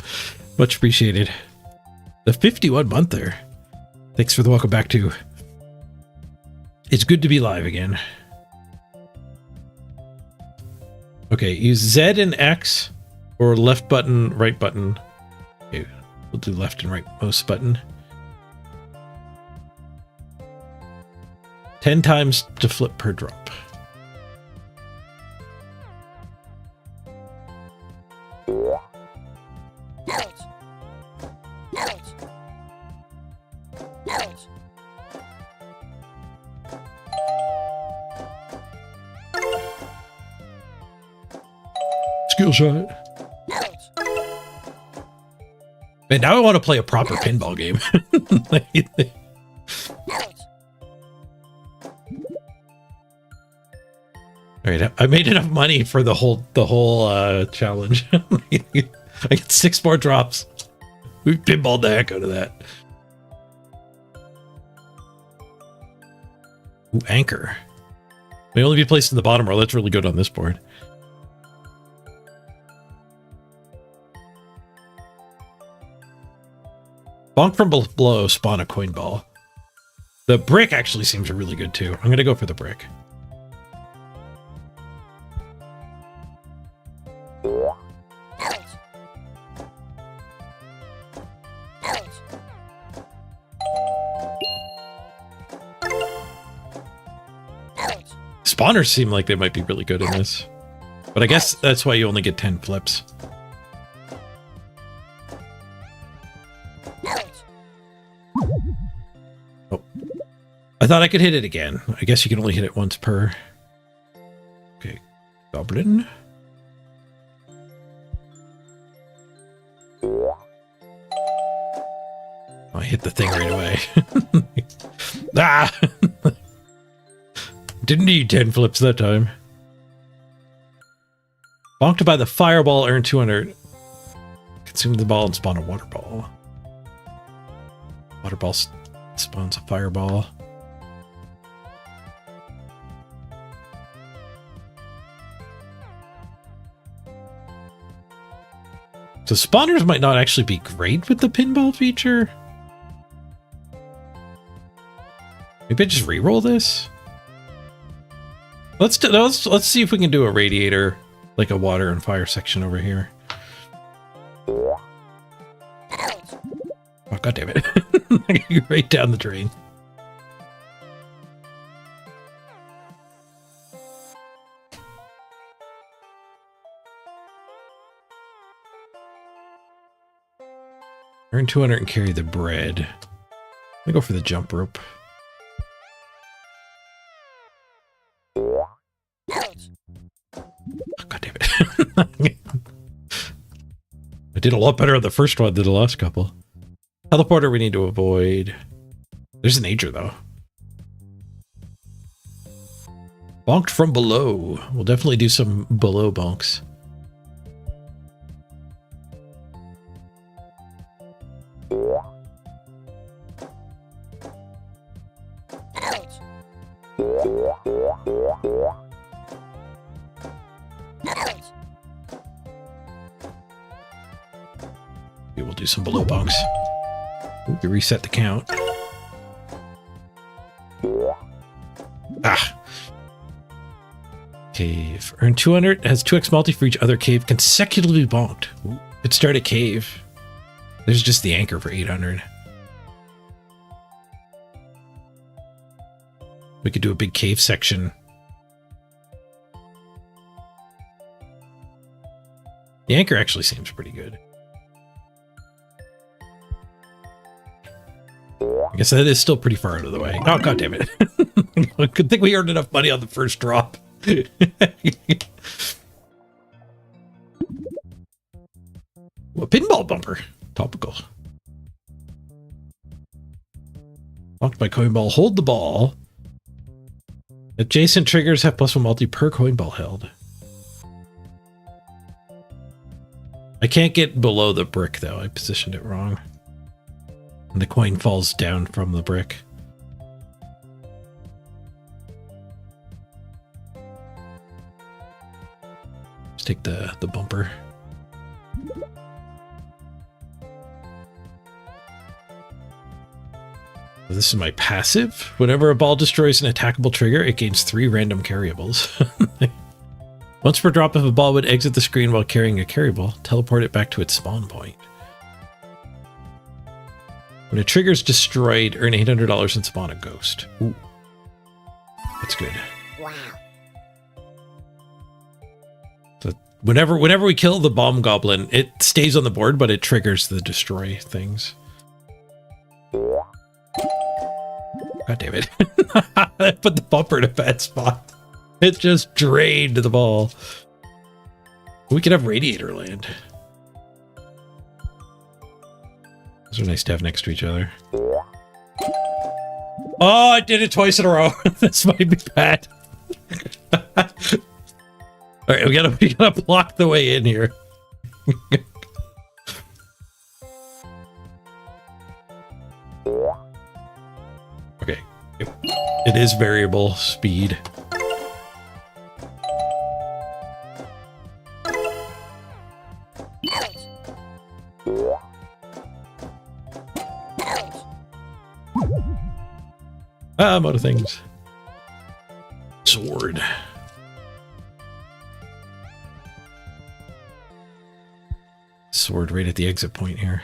Much appreciated. The 51 month there. Thanks for the welcome back too. It's good to be live again. Okay, use Z and X or left button, right button. Okay, we'll do left and right most button. 10 times to flip per drop. Skill shot. And now I want to play a proper pinball game. All right, I made enough money for the whole challenge. I get 6 more drops. We pinballed the heck out of that. Ooh, anchor. May only be placed in the bottom row. That's really good on this board. Bonk from below, spawn a coin ball. The brick actually seems really good too. I'm going to go for the brick. Spawners seem like they might be really good in this. But I guess that's why you only get 10 flips. Oh. I thought I could hit it again. I guess you can only hit it once per. Okay. Goblin. Oh, I hit the thing right away. Ah! Didn't need 10 flips that time. Bonked by the fireball, earn 200. Consume the ball and spawn a water ball. Water ball spawns a fireball. So spawners might not actually be great with the pinball feature. Maybe I just re-roll this. Let's see if we can do a radiator, like a water and fire section over here. Oh, God damn it. Right down the drain. Earn 200 and carry the bread. Let me go for the jump rope. God damn it. I did a lot better on the first one than the last couple. Teleporter we need to avoid. There's an ager though. Bonked from below. We'll definitely do some below bonks. We will do some below bonks. Ooh, we reset the count. Ah. Cave. Earn 200. Has 2x multi for each other cave consecutively bonked. Ooh. Could start a cave. There's just the anchor for 800. We could do a big cave section. The anchor actually seems pretty good. I guess that is still pretty far out of the way. Oh, God damn it. I could think we earned enough money on the first drop. Well, pinball bumper. Topical. Locked by coin ball. Hold the ball. Adjacent triggers have +1 multi per coin ball held. I can't get below the brick, though. I positioned it wrong. And the coin falls down from the brick. Let's take the bumper. This is my passive. Whenever a ball destroys an attackable trigger, it gains 3 random carryables. Once per drop, if a ball would exit the screen while carrying a carryable, teleport it back to its spawn point. When a trigger is destroyed, earn $800 and spawn a ghost. Ooh. That's good. Wow. So whenever we kill the bomb goblin, it stays on the board, but it triggers the destroy things. God damn it. I put the bumper in a bad spot. It just drained the ball. We could have Radiator Land. Those are nice to have next to each other. Oh, I did it twice in a row. This might be bad. Alright, we gotta block the way in here. Okay. It is variable speed. Ah, I'm out of things. Sword. Sword right at the exit point here.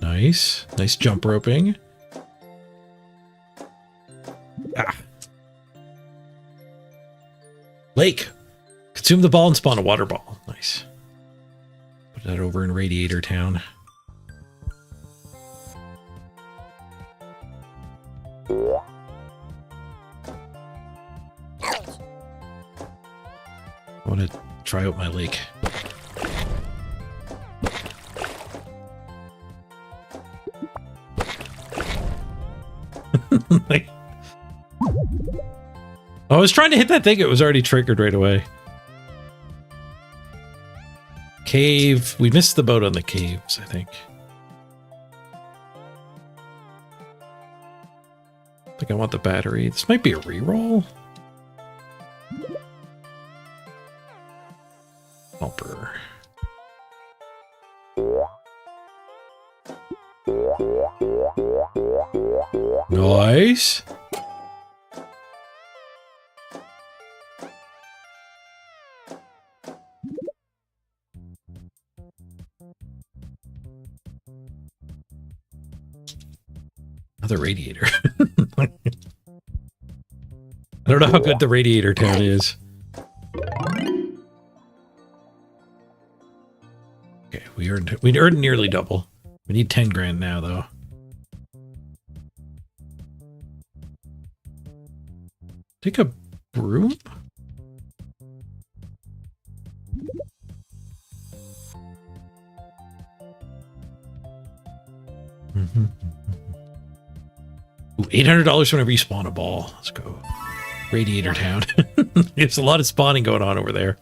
Nice. Nice jump roping. Ah. Lake. Consume the ball and spawn a water ball. Nice. Put that over in Radiator Town. I want to try out my lake. I was trying to hit that thing, it was already triggered right away. Cave. We missed the boat on the caves, I think. I think I want the battery. This might be a reroll. Helper. Nice. Another radiator. I don't know how good the Radiator Town is. Okay, we earned nearly double. We need 10 grand now though. Take a broom? Ooh, $800 whenever you spawn a ball. Let's go. Radiator Town. There's a lot of spawning going on over there.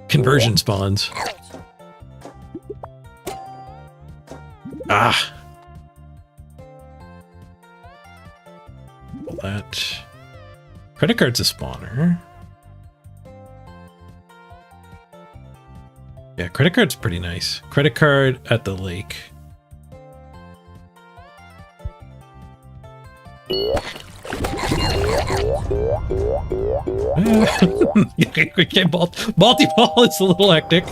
Conversion spawns. Ah. All that. Credit card's a spawner. Yeah, credit card's pretty nice. Credit card at the lake. Okay, multi-ball is a little hectic.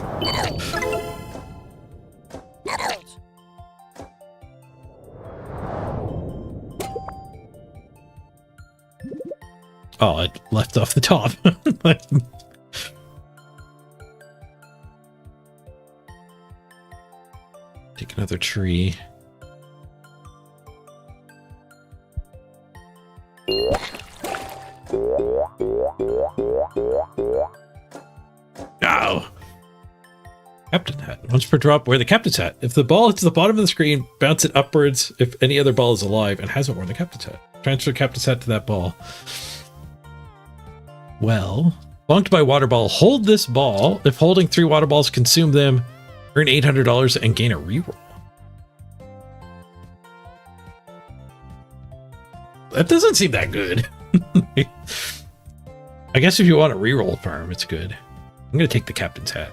Oh, it left off the top. Take another tree. Oh. Captain hat. Once per drop, wear the captain's hat. If the ball hits the bottom of the screen, bounce it upwards if any other ball is alive and hasn't worn the captain's hat. Transfer captain's hat to that ball. Well, bunked by water ball. Hold this ball. If holding 3 water balls, consume them. Earn $800 and gain a reroll. That doesn't seem that good. I guess if you want a reroll farm, it's good. I'm going to take the captain's hat.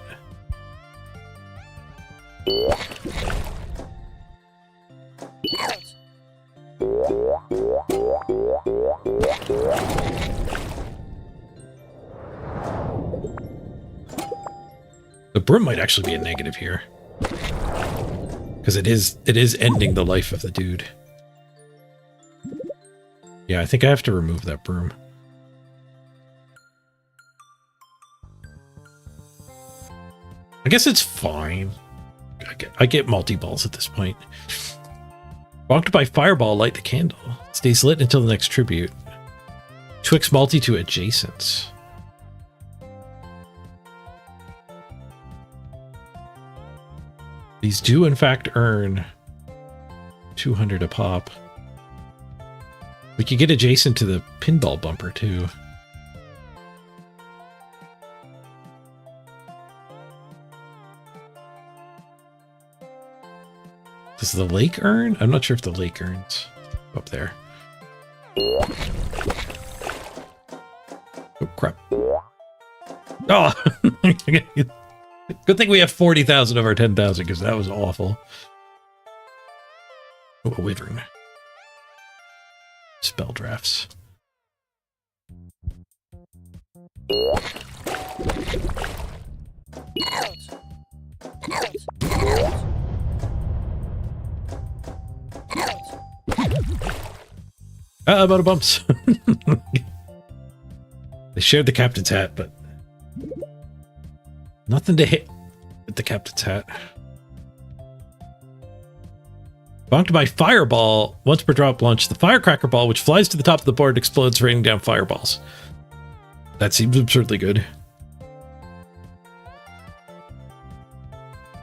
The broom might actually be a negative here. Because it is ending the life of the dude. Yeah, I think I have to remove that broom. I guess it's fine. I get multi-balls at this point. Walked by fireball, light the candle. It stays lit until the next tribute. Twix multi to adjacents. These do in fact earn 200 a pop. We could get adjacent to the pinball bumper too. Does the lake earn? I'm not sure if the lake earns up there. Oh, crap. Oh! Good thing we have 40,000 of our 10,000 because that was awful. Oh, a wyvern. Spell drafts. About a bumps. They shared the captain's hat, but nothing to hit with the captain's hat. Bonked by fireball. Once per drop launch, the firecracker ball, which flies to the top of the board, explodes, raining down fireballs. That seems absurdly good.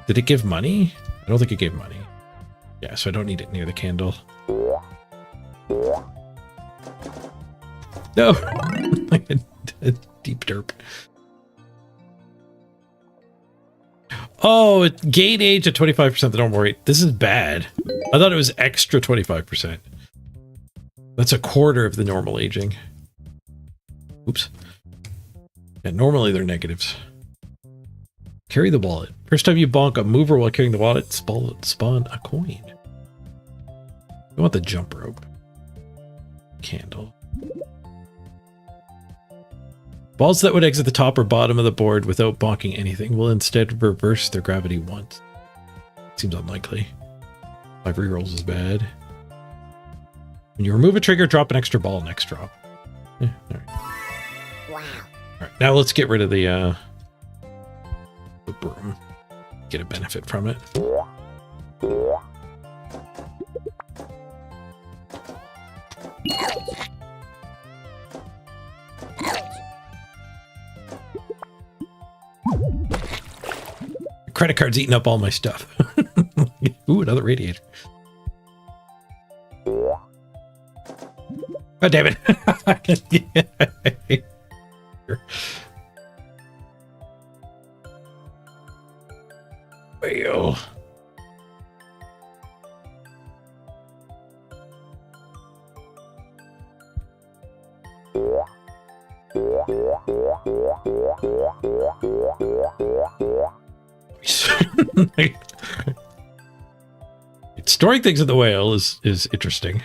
Did it give money? I don't think it gave money. Yeah, so I don't need it near the candle. No! A deep derp. Oh, it gain age at 25% the normal rate. This is bad. I thought it was extra 25%. That's a quarter of the normal aging. Oops. Yeah, normally they're negatives. Carry the wallet. First time you bonk a mover while carrying the wallet, spawn a coin. I want the jump rope. Candle. Balls that would exit the top or bottom of the board without bonking anything will instead reverse their gravity once. Seems unlikely. 5 rerolls is bad. When you remove a trigger, drop an extra ball next drop. Yeah, all right. Wow. All right, now let's get rid of the broom. Get a benefit from it. Credit card's eating up all my stuff. Ooh, another radiator. Oh, damn it. Well. Storing things in the whale is interesting.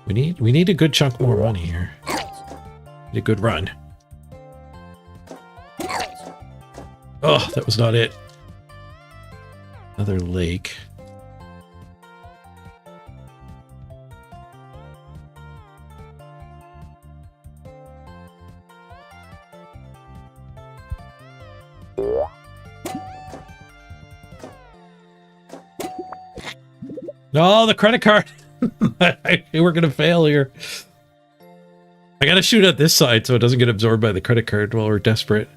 we need a good chunk more money here. Need a good run. Oh, that was not it. Another lake. No, the credit card. We're gonna fail here. I gotta shoot at this side so it doesn't get absorbed by the credit card while we're desperate.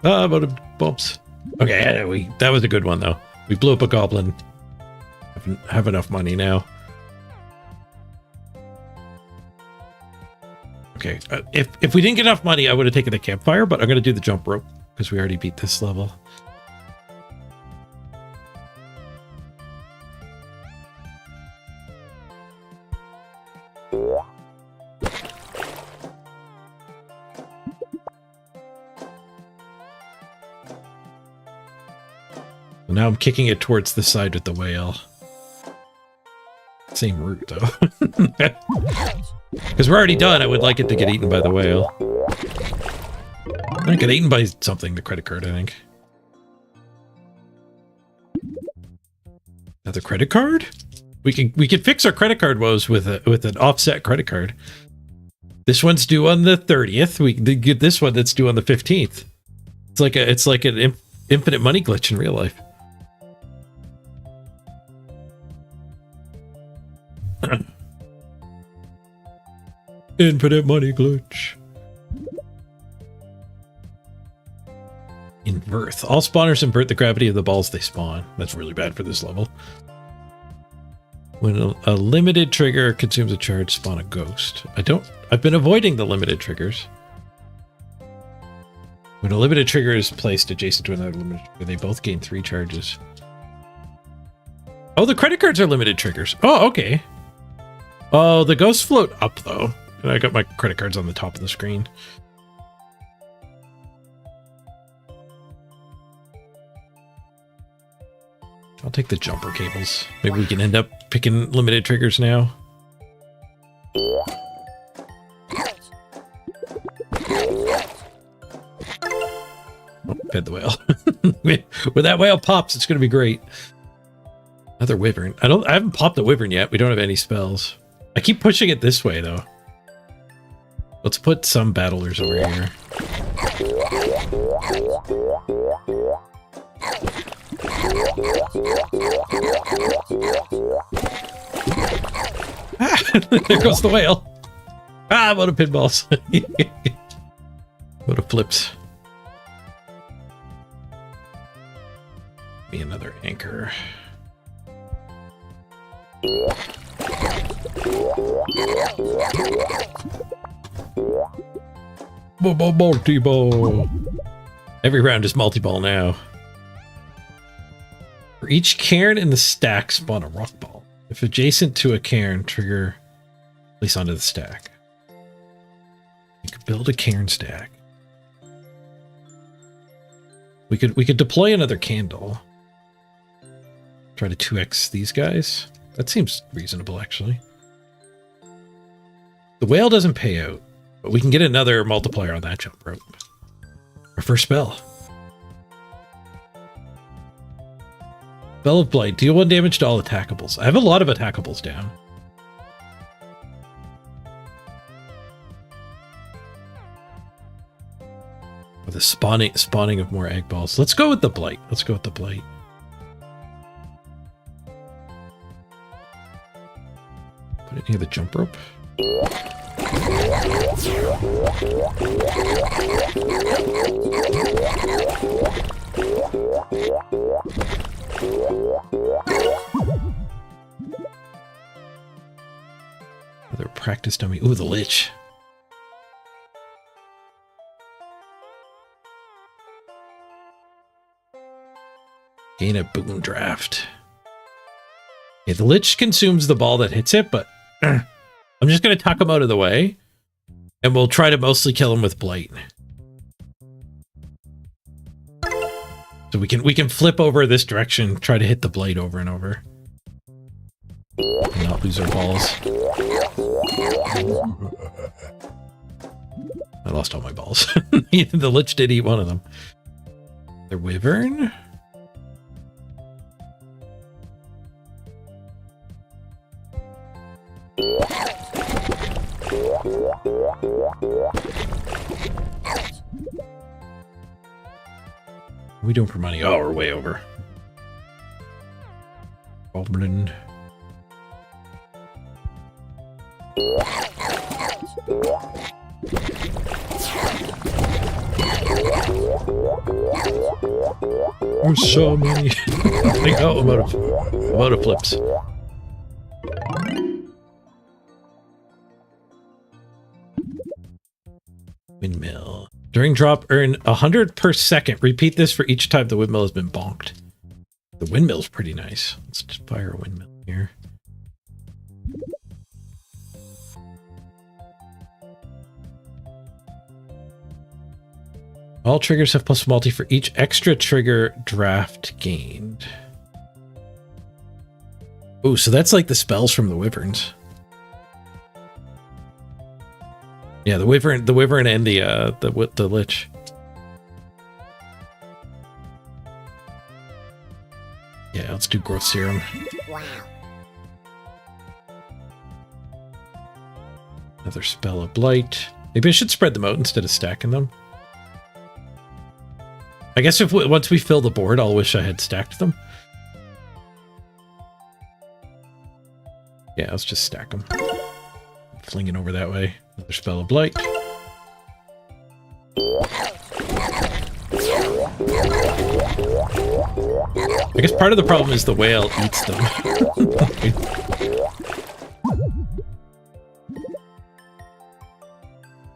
About a bumps. Okay, that was a good one though. We blew up a goblin. Have enough money now. Okay, if we didn't get enough money, I would have taken the campfire, but I'm going to do the jump rope because we already beat this level. Now I'm kicking it towards the side with the whale. Same route, though. Because we're already done, I would like it to get eaten by the whale. I get eaten by something, the credit card, I think. Another credit card? We can fix our credit card woes with an offset credit card. This one's due on the 30th. We get this one that's due on the 15th. It's like an infinite money glitch in real life. Infinite money glitch. Invert. All spawners invert the gravity of the balls they spawn. That's really bad for this level. When a limited trigger consumes a charge, spawn a ghost. I've been avoiding the limited triggers. When a limited trigger is placed adjacent to another limited trigger, they both gain 3 charges. Oh, the credit cards are limited triggers. Oh, okay. Oh, the ghosts float up, though. And I got my credit cards on the top of the screen. I'll take the jumper cables. Maybe we can end up picking limited triggers now. Oh, fed the whale. When that whale pops, it's going to be great. Another wyvern. I haven't popped the wyvern yet. We don't have any spells. I keep pushing it this way, though. Let's put some battlers over here. Ah, there goes the whale. Ah, what a pinballs. What a flips. Be another anchor. Multi-ball. Every round is multi-ball now. For each cairn in the stack, spawn a rock ball. If adjacent to a cairn, trigger place onto the stack. You could build a cairn stack. We could deploy another candle. Try to 2x these guys. That seems reasonable, actually. The whale doesn't pay out, but we can get another multiplier on that jump rope. Our first spell. Spell of Blight. Deal 1 damage to all attackables. I have a lot of attackables down. With the spawning of more egg balls. Let's go with the Blight. Let's go with the Blight. Put it near the jump rope. Another practice dummy. Ooh, the Lich. Gain a boon draft. Yeah, the Lich consumes the ball that hits it, but I'm just going to tuck him out of the way, and we'll try to mostly kill him with Blight. So we can flip over this direction, try to hit the Blight over and over. And not lose our balls. I lost all my balls. The Lich did eat one of them. The Wyvern? What are we doing for money? Oh, we're way over. Goblin. There's so many. Oh, I'm out of flips. Windmill. During drop, earn 100 per second. Repeat this for each time the windmill has been bonked. The windmill's pretty nice. Let's just fire a windmill here. All triggers have plus multi for each extra trigger draft gained. Oh, so that's like the spells from the wyverns. Yeah, the wyvern and the Lich. Yeah, let's do growth serum. Wow. Another spell of Blight. Maybe I should spread them out instead of stacking them. I guess once we fill the board, I'll wish I had stacked them. Yeah, let's just stack them. Fling it over that way. Another spell of Blight. I guess part of the problem is the whale eats them.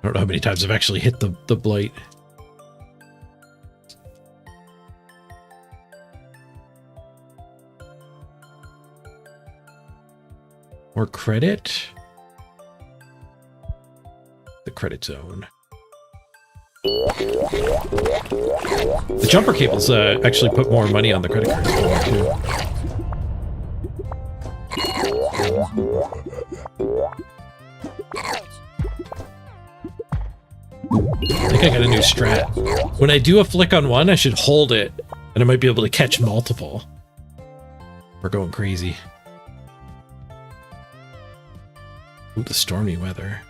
don't know how many times I've actually hit the blight. More credit? The credit zone. The jumper cables actually put more money on the credit card too. I think I got a new strat. When I do a flick on one, I should hold it, and I might be able to catch multiple. We're going crazy. Ooh, the stormy weather.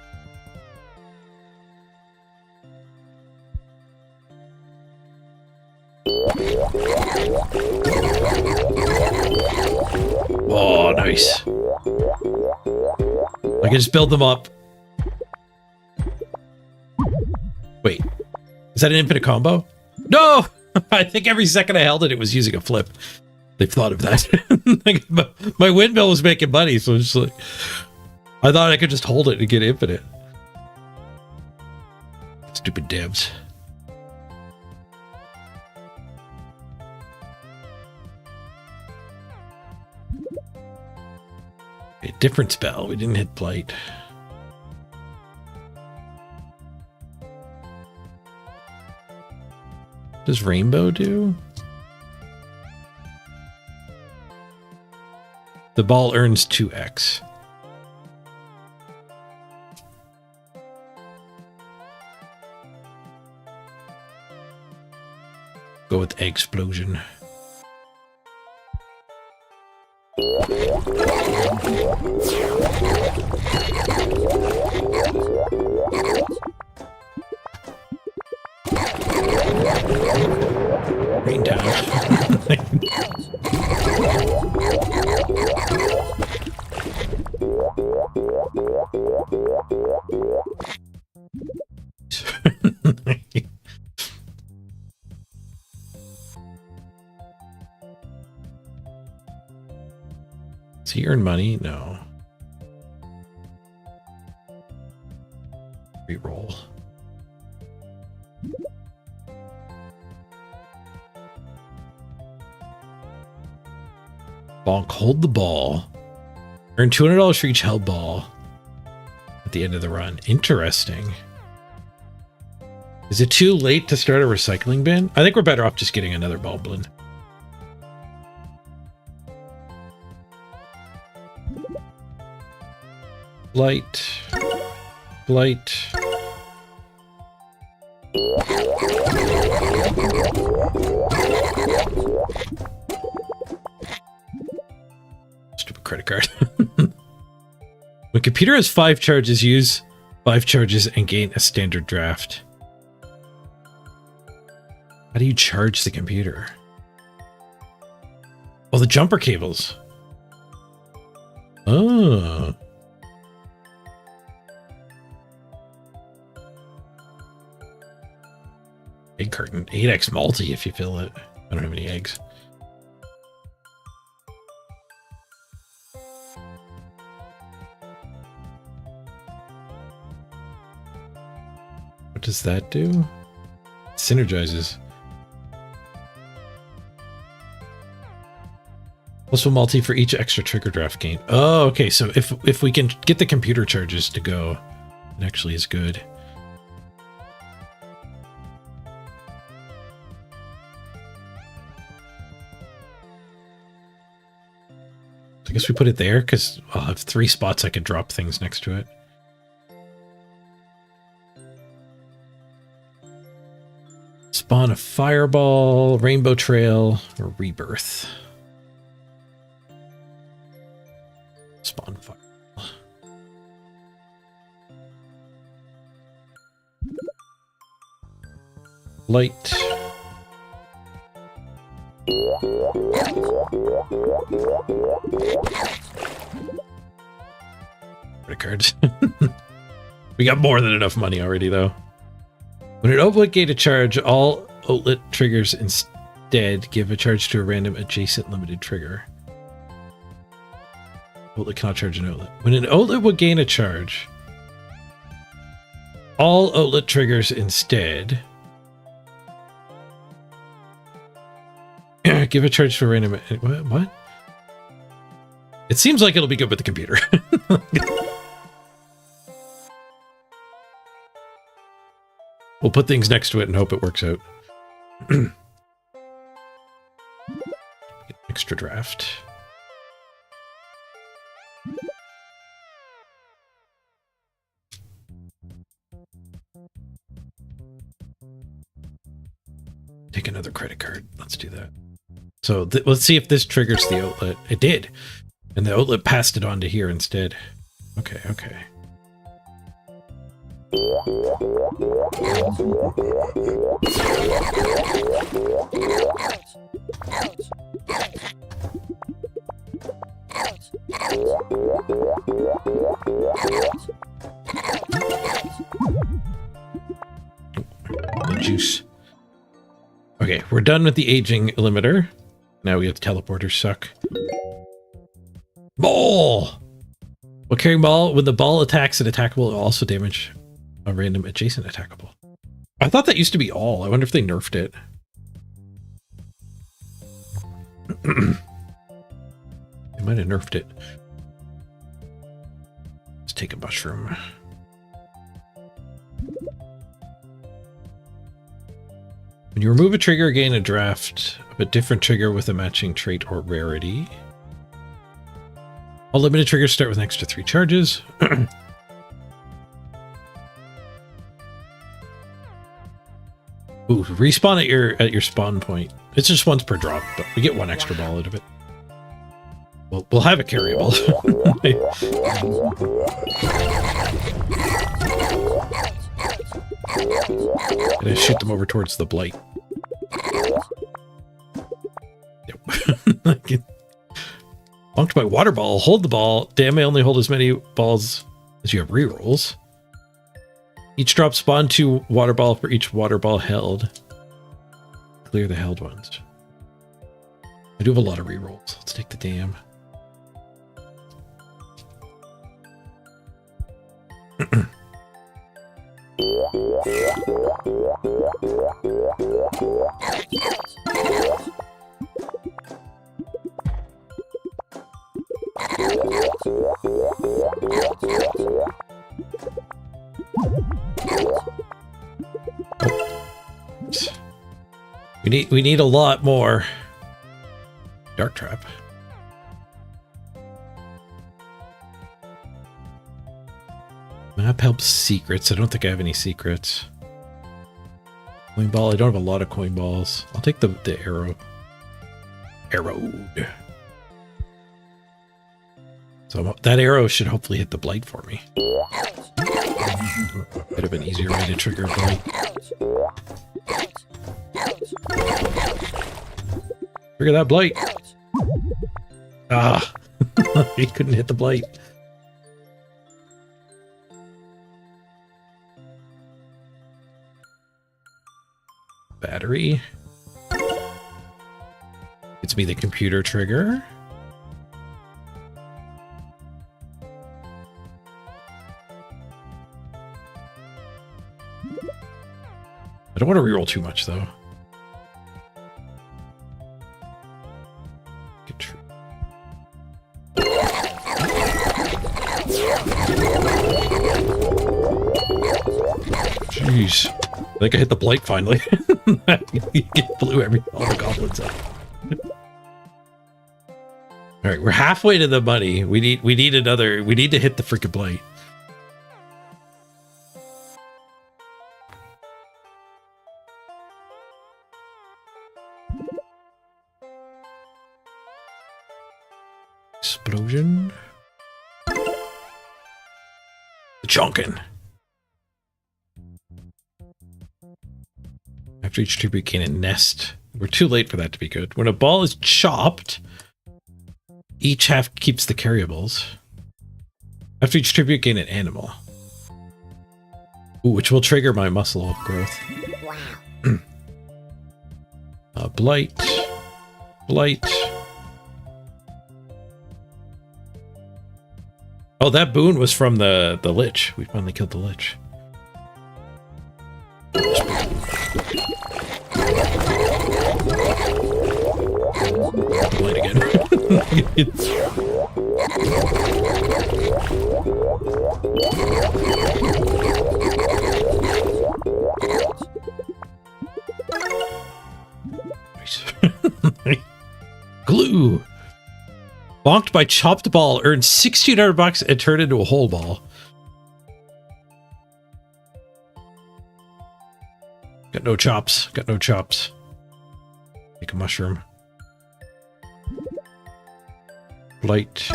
Oh, nice. I can just build them up. Wait, is that an infinite combo? No! I think every second I held it, it was using a flip. They've thought of that. Like, my windmill was making money, so it's like... I thought I could just hold it and get infinite. Stupid devs. A different spell. We didn't hit blight. What does rainbow do? The ball earns 2x. Go with explosion. Rain down. Does he earn money? No. Reroll. Bonk, hold the ball. Earn $200 for each held ball at the end of the run. Interesting. Is it too late to start a recycling bin? I think we're better off just getting another Boblin. Blight. Blight. Stupid credit card. When computer has 5 charges, use 5 charges and gain a standard draft. How do you charge the computer? Oh, the jumper cables. Oh. Egg carton. 8x multi if you fill it. I don't have any eggs. What does that do? Synergizes. Plus one multi for each extra trigger draft gain. Oh, okay. So if we can get the computer charges to go, it actually is good. I guess we put it there because I'll have 3 spots I could drop things next to it. Spawn a fireball, rainbow trail, or rebirth. Spawn fireball. Light. Credit cards. We got more than enough money already, though. When an outlet gate a charge, all outlet triggers instead give a charge to a random adjacent limited trigger. Outlet cannot charge an outlet. When an outlet will gain a charge, all outlet triggers instead. Give a charge for random. What? It seems like it'll be good with the computer. We'll put things next to it and hope it works out. Extra draft. Take another credit card. Let's do that. So let's see if this triggers the outlet. It did. And the outlet passed it on to here instead. Okay, okay. The juice. Okay, we're done with the aging limiter. Now we have teleporters suck. Ball! While carrying ball, when the ball attacks an attackable, it will also damage a random adjacent attackable. I thought that used to be all. I wonder if they nerfed it. They might have nerfed it. Let's take a mushroom. When you remove a trigger, gain a draft of a different trigger with a matching trait or rarity. All limited triggers start with an extra 3 charges. Ooh, respawn at your spawn point. It's just once per drop, but we get 1 extra ball out of it. We'll have a carryable. Gonna shoot them over towards the blight. Yep. Bunked by water ball. Hold the ball. Damn, I only hold as many balls as you have rerolls. Each drop spawn 2 water ball for each water ball held. Clear the held ones. I do have a lot of rerolls. Let's take the dam. We need a lot more. Dark trap. Map helps secrets. I don't think I have any secrets. Coin ball. I don't have a lot of coin balls. I'll take the arrow. Arrowed. So that arrow should hopefully hit the blight for me. Bit of an easier way to trigger a blight. Trigger that blight. Ah, he couldn't hit the blight. Battery. It's me the computer trigger. I don't want to reroll too much though. Jeez. I think I hit the blight finally. It blew all the goblins up. Alright, we're halfway to the money. We need to hit the freaking blight. Explosion. Chonkin. After each tribute, gain a nest. We're too late for that to be good. When a ball is chopped, each half keeps the carryables. After each tribute, gain an animal. Ooh, which will trigger my muscle growth. Wow. Blight. Blight. Oh, that boon was from the Lich. We finally killed the Lich. Blade again. Glue. Bonked by chopped ball. Earned 1,600 bucks and turned into a whole ball. Got no chops. Got no chops. Make a mushroom. Blight.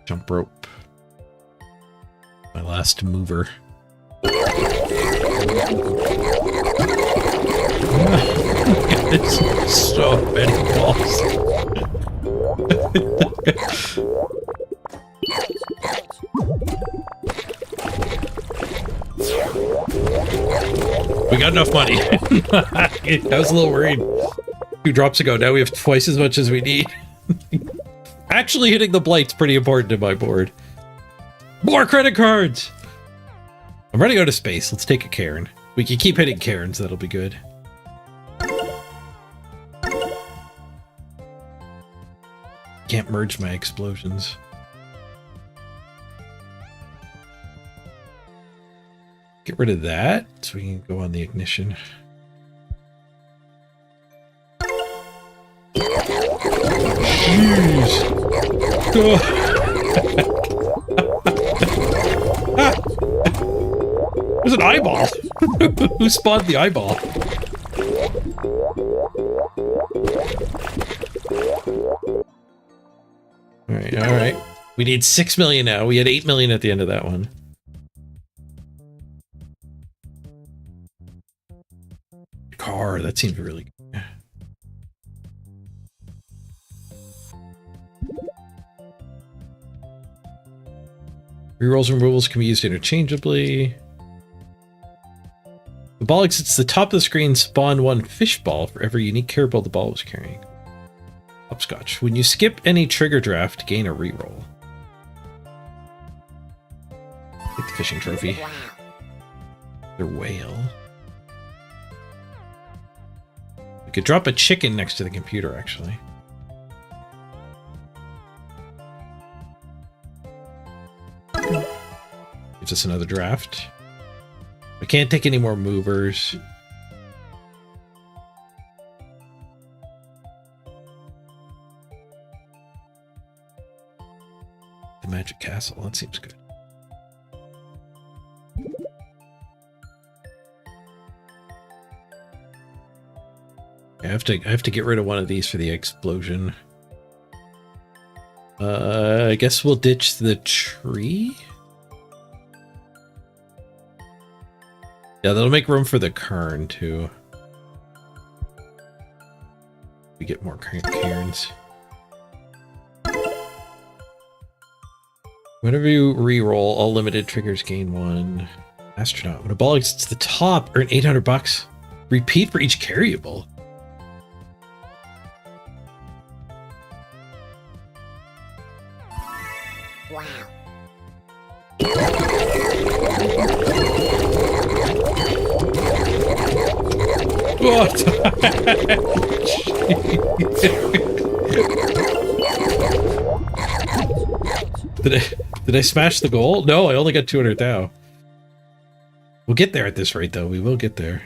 Jump rope. My last mover. It's so many balls. We got enough money. I was a little worried 2 drops ago. Now we have twice as much as we need. Actually hitting the blight's pretty important in my board. More credit cards! I'm running out of space. Let's take a Cairn. We can keep hitting Cairns. That'll be good. Can't merge my explosions. Get rid of that so we can go on the ignition. Jeez. There's an eyeball. Who spawned the eyeball? All right. We need 6 million now. We had 8 million at the end of that one. Car, that seems really good. Rerolls and removals can be used interchangeably. The ball exits the top of the screen, spawn 1 fish ball for every unique care ball the ball was carrying. Hopscotch. When you skip any trigger draft, gain a reroll. Take the fishing trophy. Their whale. We could drop a chicken next to the computer, actually. Gives us another draft. We can't take any more movers. The Magic Castle, that seems good. I have to get rid of one of these for the explosion. I guess we'll ditch the tree. Yeah, that'll make room for the Cairn too. We get more Cairns. Whenever you re-roll, all limited triggers gain 1. Astronaut. When a ball exits the top, earn 800 bucks. Repeat for each carryable. Wow. What? Did I smash the goal? No, I only got 200 thou. We'll get there at this rate, though. We will get there.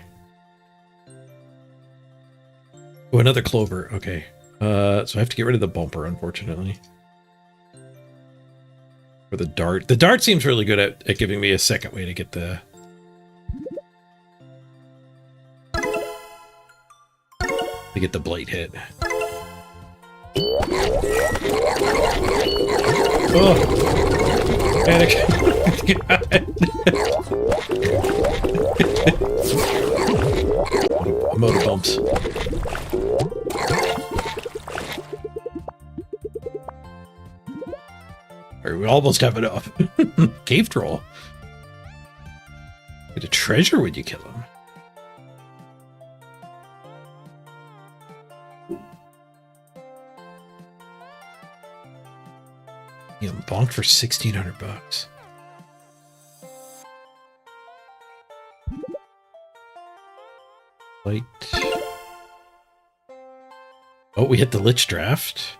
Oh, another clover. Okay. So I have to get rid of the bumper, unfortunately. For the dart. The dart seems really good at giving me a second way to get the... to get the blade hit. Oh! Panic! Motor bumps. Alright, we almost have enough. Cave troll. Get a treasure when you kill him. You know, bonked for 1,600 bucks. Light. Oh, we hit the Lich draft.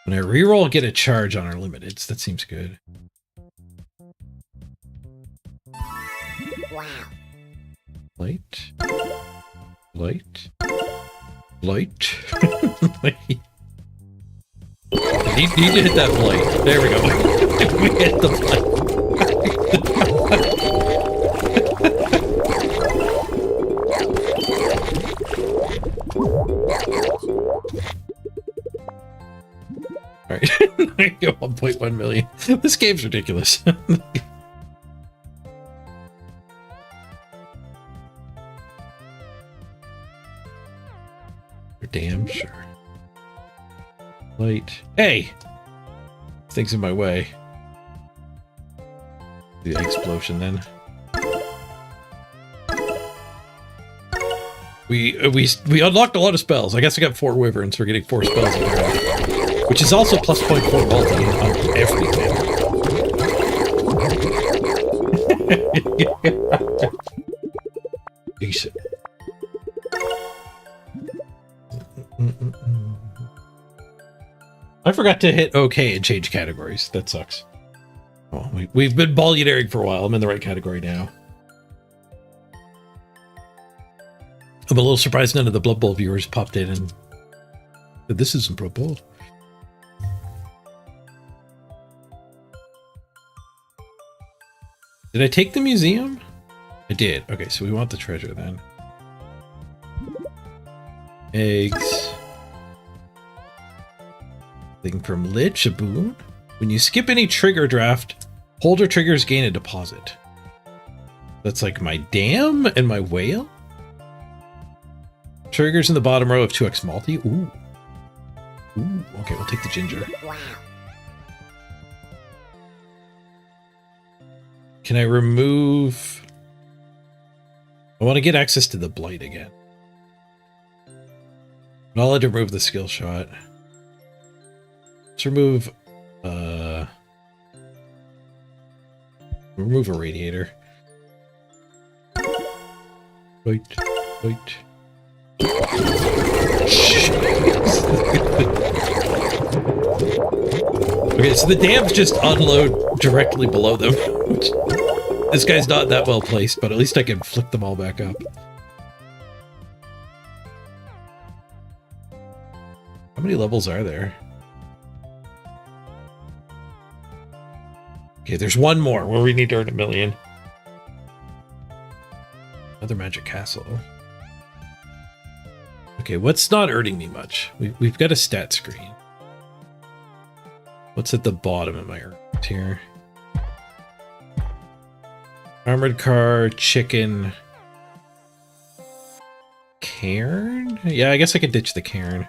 When I reroll, get a charge on our limiteds. That seems good. Wow. Light. Light. Light. Light. Need to hit that blight. There we go. We hit the blight. Alright. 1.1 million. This game's ridiculous. For damn sure. Light. Hey! Things in my way. The explosion then. We unlocked a lot of spells. I guess I got 4 wyverns. We're getting 4 spells in there. Which is also plus 0.4 multi on everything. Decent. I forgot to hit OK and change categories. That sucks. Well, we've been ballionaring for a while. I'm in the right category now. I'm a little surprised none of the Blood Bowl viewers popped in and said, this isn't Blood Bowl. Did I take the museum? I did. Okay, so we want the treasure then. Eggs. Thing from Lich, a boon. When you skip any trigger draft, holder triggers gain a deposit. That's like my dam and my whale. Triggers in the bottom row of 2x multi. Ooh. Ooh. Okay, we'll take the ginger. Wow. Can I remove... I want to get access to the blight again. But I'll let to remove the skill shot. Let's remove... remove a radiator. Wait. Okay, so the dams just unload directly below them. This guy's not that well placed, but at least I can flick them all back up. How many levels are there? Okay, there's one more where we need to earn 1 million. Another magic castle. Okay, what's not earning me much? We've got a stat screen. What's at the bottom of my earnings here? Armored car, chicken, cairn? Yeah, I guess I could ditch the cairn.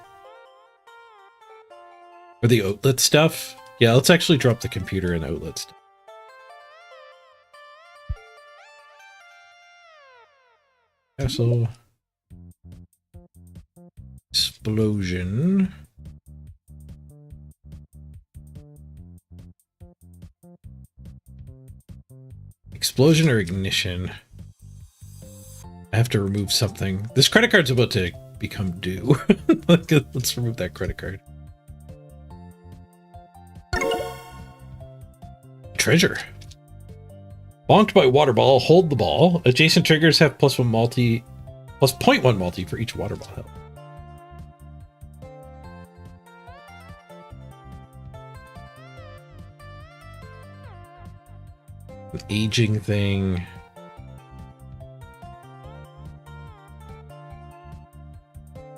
Or the outlet stuff? Yeah, let's actually drop the computer and outlet stuff. Castle. Explosion. Explosion or ignition? I have to remove something. This credit card's about to become due. Let's remove that credit card. Treasure. Bonked by water ball, hold the ball. Adjacent triggers have +1 multi, plus 0.1 multi for each water ball held. An aging thing.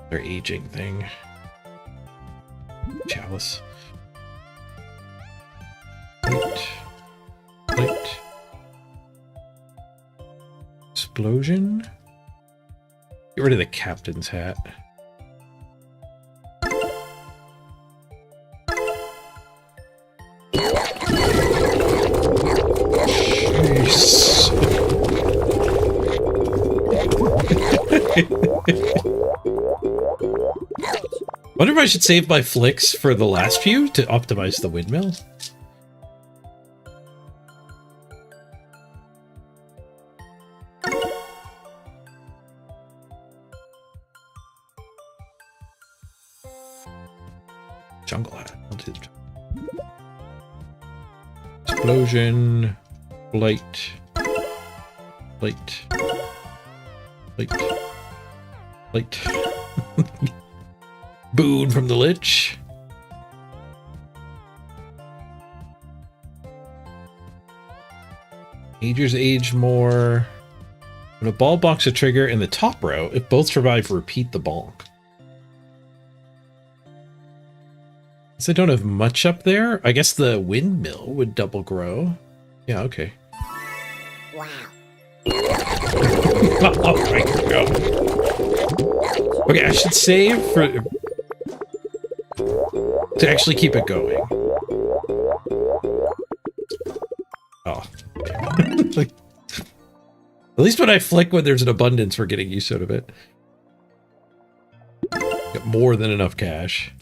Their aging thing. Chalice. Light. Explosion. Get rid of the captain's hat. Jeez. Wonder if I should save my flicks for the last few to optimize the windmill. Jungle hat. I'll do the explosion. Blight. Blight. Blight. Blight. Boon from the Lich. Agers age more. When a ball bonks a trigger in the top row, if both survive, repeat the bonk. So I don't have much up there. I guess the windmill would double grow. Yeah, okay. Wow. Oh my god. Okay, I should save for to actually keep it going. Oh. Like, at least when I flick when there's an abundance, we're getting use out of it. Got more than enough cash.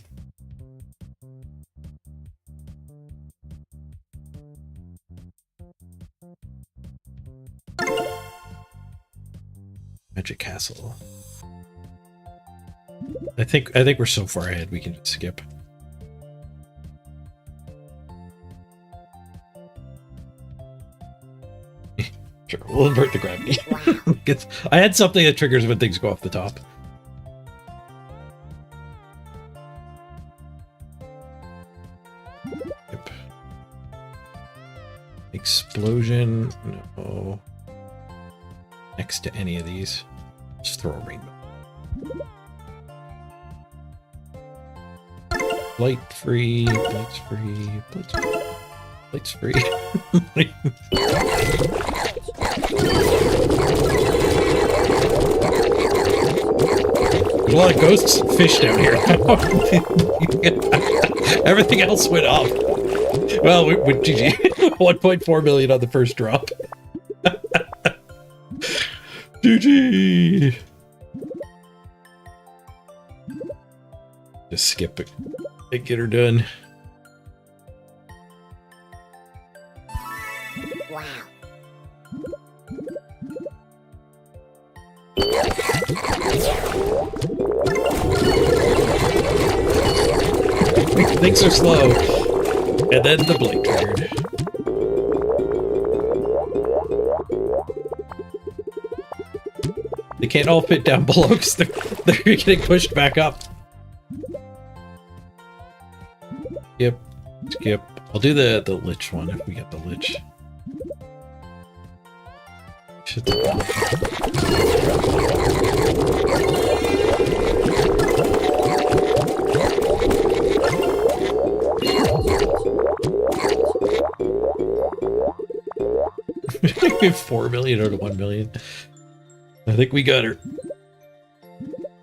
Magic Castle. I think we're so far ahead we can just skip. Sure, we'll invert the gravity. I had something that triggers when things go off the top. Yep. Explosion. No. Next to any of these. Just throw a rainbow. Light free, light's free, light's free. There's a lot of ghosts and fish down here. Everything else went up. Well, we GG. 1.4 million on the first drop. GG. Just skip it. Get her done. Wow. Things are slow. And then the blink triggered. They can't all fit down below because they're getting pushed back up. Skip. Skip. I'll do the Lich one if we get the Lich. Shit. We have 4 million out of 1 million. I think we got her.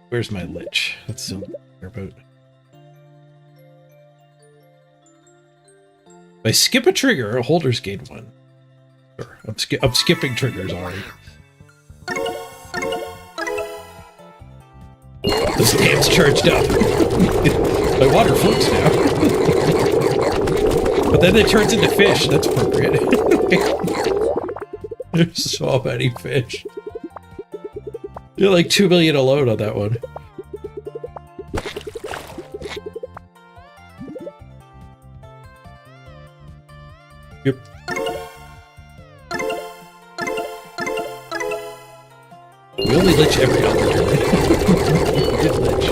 Where's my Lich? That's still care about. If I skip a trigger, holders gain 1. Sure. I'm skipping triggers already. This dam's charged up. My water floats now. But then it turns into fish. That's appropriate. There's so many fish. You're like 2 million alone on that one. Yep. We only lich every other turn. Good lich.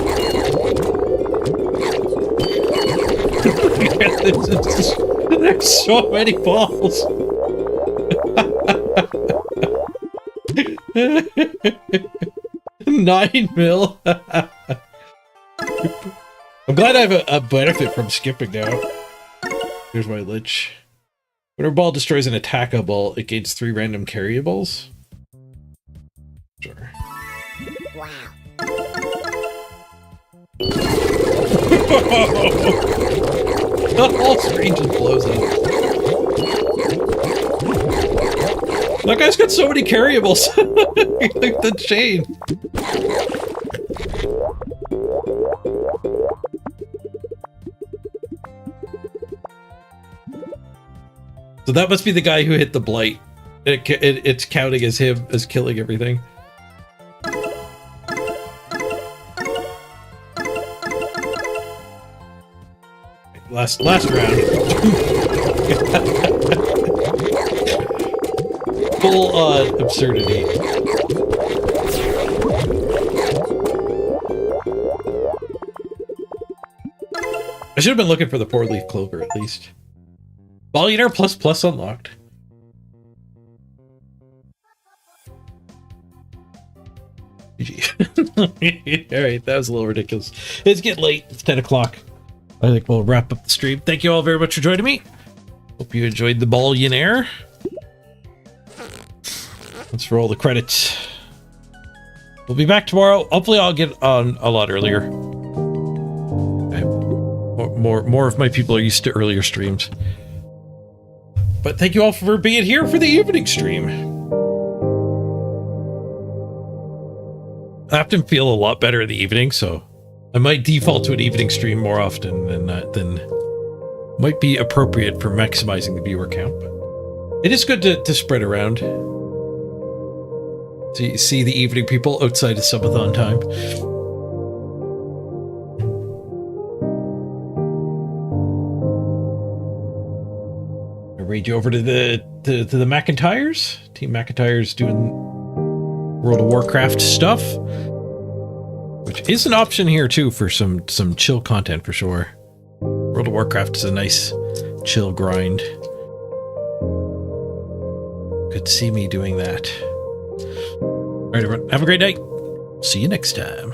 There's so many balls. 9 mil. I'm glad I have a benefit from skipping now. Here's my lich. When our ball destroys an attackable, it gains 3 random carryables. Sure. Wow. The whole screen just blows up. That guy's got so many carryables. Like the chain. So that must be the guy who hit the blight. It's counting as him as killing everything. last round. Full on absurdity. I should have been looking for the 4-leaf clover at least. Ballionaire plus unlocked. GG. Alright, that was a little ridiculous. It's getting late. It's 10 o'clock. I think we'll wrap up the stream. Thank you all very much for joining me. Hope you enjoyed the Ballionaire. Let's roll the credits. We'll be back tomorrow. Hopefully I'll get on a lot earlier. More of my people are used to earlier streams. But thank you all for being here for the evening stream. I often feel a lot better in the evening, so I might default to an evening stream more often than might be appropriate for maximizing the viewer count. But it is good to spread around. So you see the evening people outside of subathon time. Raid you over to the McIntyres. Team McIntyres doing World of Warcraft stuff, which is an option here too for some chill content for sure. World of Warcraft is a nice chill grind. Could see me doing that. All right, everyone, have a great night. See you next time.